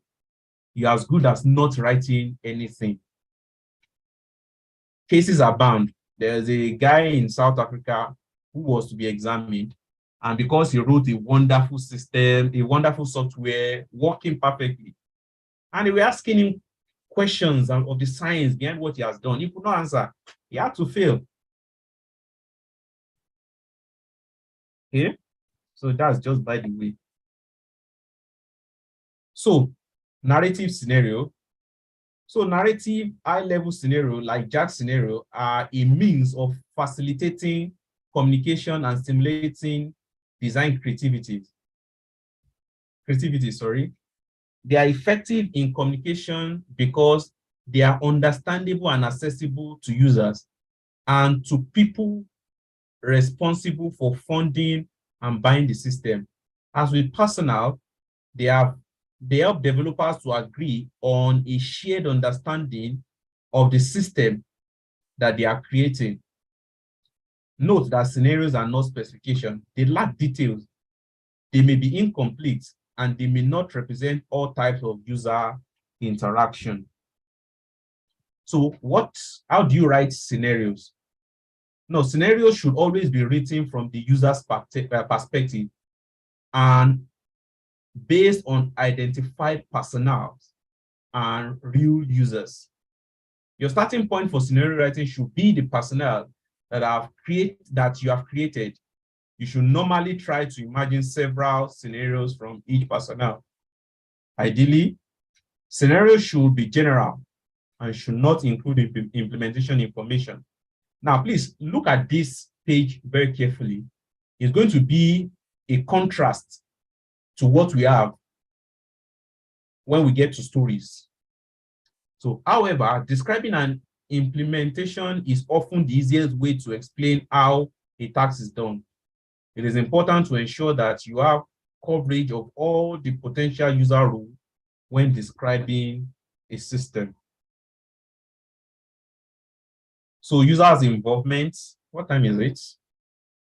you're as good as not writing anything. Cases abound. There's a guy in South Africa who was to be examined, and because he wrote a wonderful system, a wonderful software working perfectly, and they were asking him questions of the science behind what he has done, he could not answer. He had to fail. Okay, so that's just by the way. So narrative scenario. So narrative high-level scenario, like Jack's scenario, are a means of facilitating communication and stimulating design creativity. They are effective in communication because they are understandable and accessible to users and to people responsible for funding and buying the system. As with personnel, they help developers to agree on a shared understanding of the system that they are creating. Note that scenarios are not specification. They lack details. They may be incomplete, and they may not represent all types of user interaction. So how do you write scenarios? No, scenarios should always be written from the user's perspective and based on identified personas and real users. Your starting point for scenario writing should be the personnel that you have created. You should normally try to imagine several scenarios from each personnel. Ideally, scenarios should be general and should not include implementation information. Now, please look at this page very carefully. It's going to be a contrast to what we have when we get to stories. So, however, describing an implementation is often the easiest way to explain how a task is done. It is important to ensure that you have coverage of all the potential user roles when describing a system. So users' involvement, what time is it?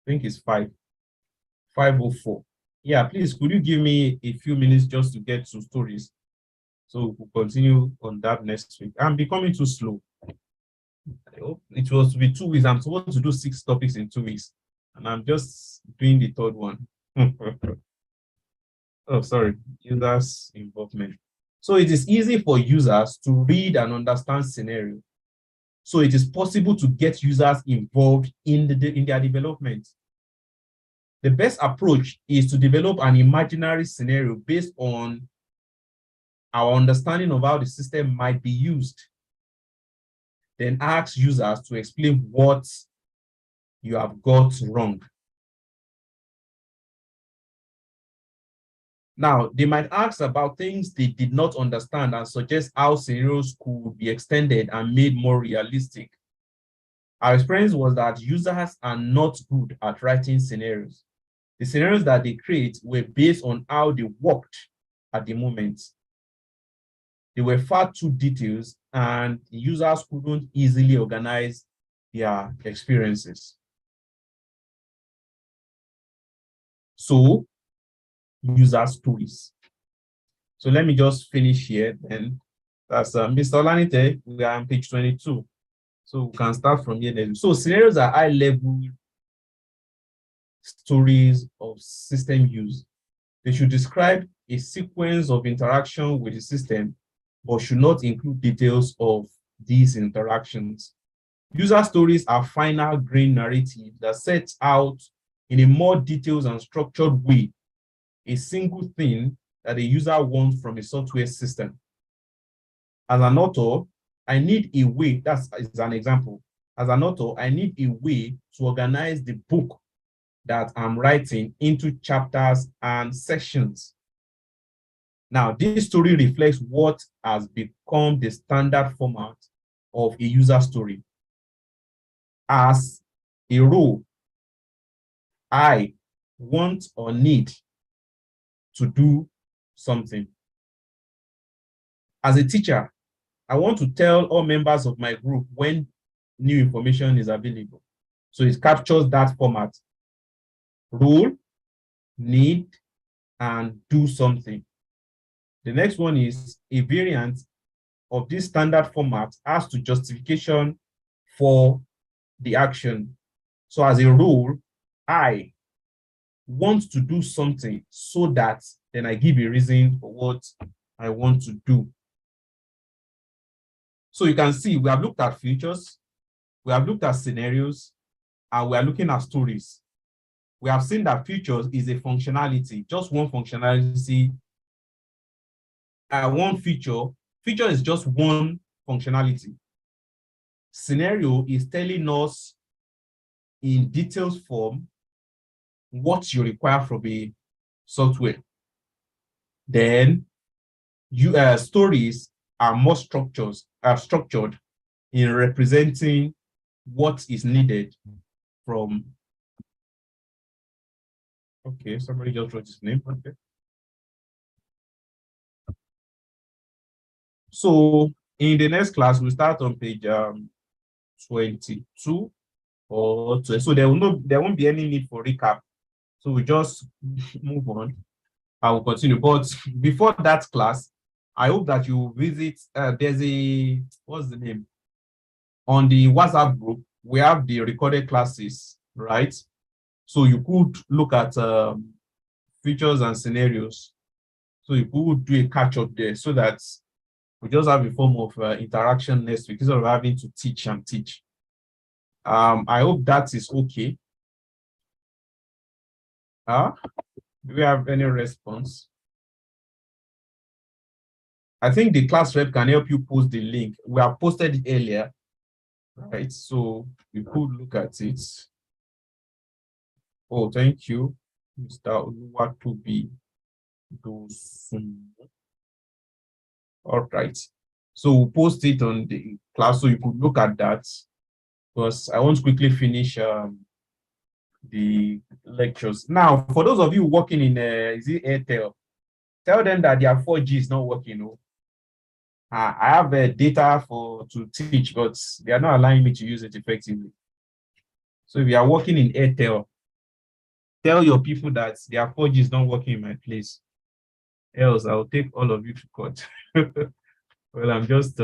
I think it's 5:04. Yeah, please, could you give me a few minutes just to get to stories? So we'll continue on that next week. I'm becoming too slow. I hope it was to be 2 weeks. I'm supposed to do 6 topics in 2 weeks, and I'm just doing the third one. Oh, sorry, users' involvement. So it is easy for users to read and understand scenario. So it is possible to get users involved in their development. The best approach is to develop an imaginary scenario based on our understanding of how the system might be used. Then ask users to explain what you have got wrong. Now, they might ask about things they did not understand and suggest how scenarios could be extended and made more realistic. Our experience was that users are not good at writing scenarios. The scenarios that they create were based on how they worked at the moment. They were far too detailed, and users couldn't easily organize their experiences. So, user stories. So let me just finish here then. That's Mr. Olanite, we are on page 22. So we can start from here then. So scenarios are high-level stories of system use. They should describe a sequence of interaction with the system, but should not include details of these interactions. User stories are final grain narratives that sets out in a more detailed and structured way a single thing that the user wants from a software system. As an author, I need a way, that's an example. As an author, I need a way to organize the book that I'm writing into chapters and sections. Now, this story reflects what has become the standard format of a user story. As a role, I want or need to do something. As a teacher, I want to tell all members of my group when new information is available. So it captures that format. Role, need, and do something. The next one is a variant of this standard format as to justification for the action. So as a rule, I want to do something so that then I give a reason for what I want to do. So you can see we have looked at features, we have looked at scenarios, and we are looking at stories. We have seen that features is a functionality, just one functionality. One feature is just one functionality. Scenario is telling us in detailed form what you require from a software. Then stories are more structured in representing what is needed from. Okay, somebody just wrote his name. Okay. So in the next class, we'll start on page 22 or 20. So there won't be any need for recap. So we just move on. I will continue. But before that class, I hope that you visit. There's what's the name? On the WhatsApp group, we have the recorded classes, right? So you could look at features and scenarios. So you could do a catch up there so that we just have a form of interaction next week instead of having to teach and teach. I hope that is okay. Do we have any response? I think the class rep can help you post the link. We have posted it earlier, right? So you could look at it. Oh, thank you, Mr. Oluwatobi. All right. So we'll post it on the class so you could look at that, because I want to quickly finish the lectures. Now, for those of you working in is it Airtel, tell them that their 4G is not working. Oh. I have data to teach, but they are not allowing me to use it effectively. So if you are working in Airtel, tell your people that their 4G is not working in my place. Else, I'll take all of you to court. Well, I'm just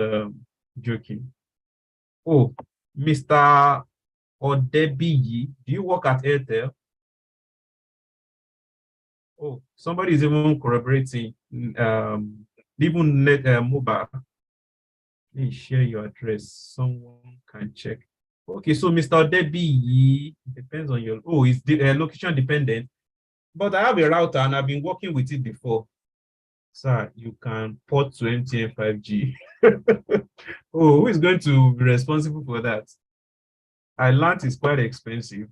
joking. Oh, Mr. Odebiyi, do you work at Airtel? Oh, somebody is even corroborating. Even mobile. Please share your address. Someone can check. Okay, so Mr. Odebiyi, depends on your. Oh, it's location dependent. But I have a router and I've been working with it before. Sir, you can port to MTN 5G. Oh, who is going to be responsible for that? I learned it's quite expensive.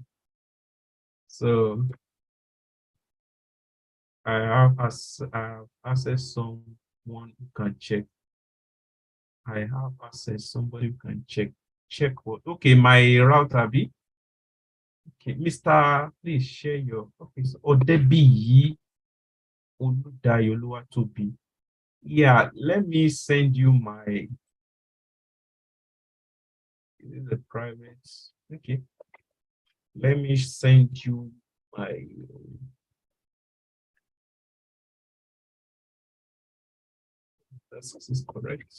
So I have access someone who can check. I have access somebody who can check. Check what? Okay, my router B. Okay, Mr. Please share your. Okay, so Odebiyi Oludayo Oluwatobi. Yeah, let me send you my. This is a private. Okay. Let me send you my. This is correct.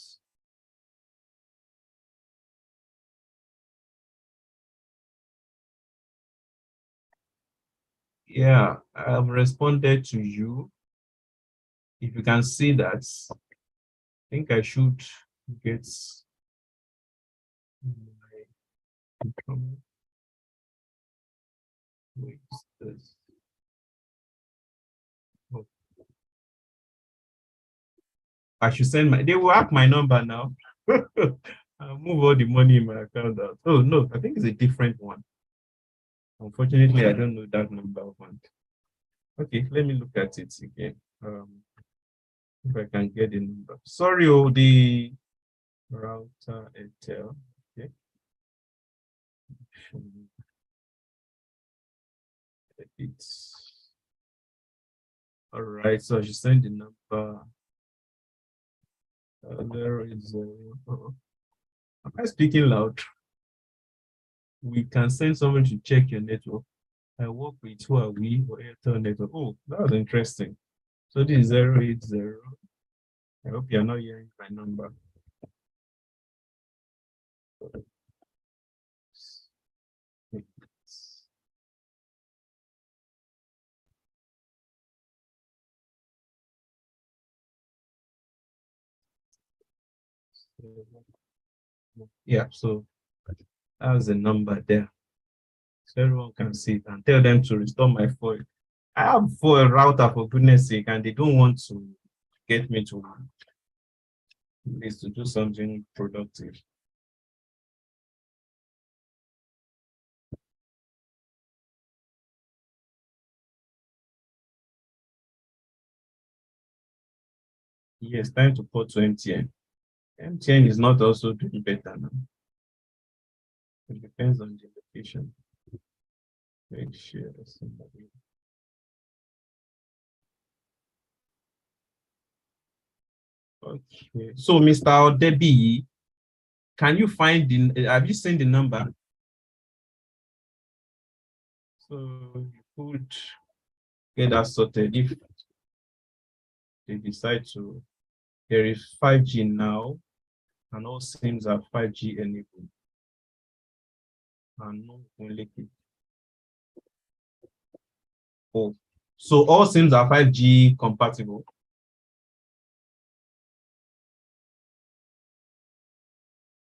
Yeah, I've responded to you. If you can see that, I think I should get Wait, this. Oh. I should send my, they will hack my number now. I'll move all the money in my account out. Oh no, I think it's a different one. Unfortunately, I don't know that number one. Okay, let me look at it again. If I can get the number. Sorry, oh, the router Intel. Okay. It's all right. So I should send the number. There is. Am I speaking loud? We can send someone to check your network. I work with Huawei or Airtel network. Oh, that was interesting. So this is 080. I hope you're not hearing my number. Yeah, so that's the number there. So everyone can see it and tell them to restore my phone. I have for a router, for goodness sake, and they don't want to get me to is to do something productive. Yes, time to port to MTN. MTN is not also doing better now. It depends on the location. Make sure somebody. Okay, so Mr. Debbie, can you find the, have you seen the number? So you could get that sorted if they decide to. There is 5G now, and all SIMs are 5G enabled. And no only. Oh, so all SIMs are 5G compatible.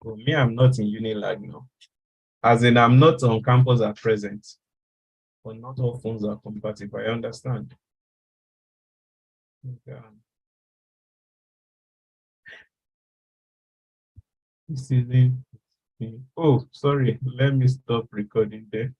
For me, I'm not in Unilag now. As in, I'm not on campus at present. But not all phones are compatible. I understand. Okay. This is in. Oh, sorry. Let me stop recording there.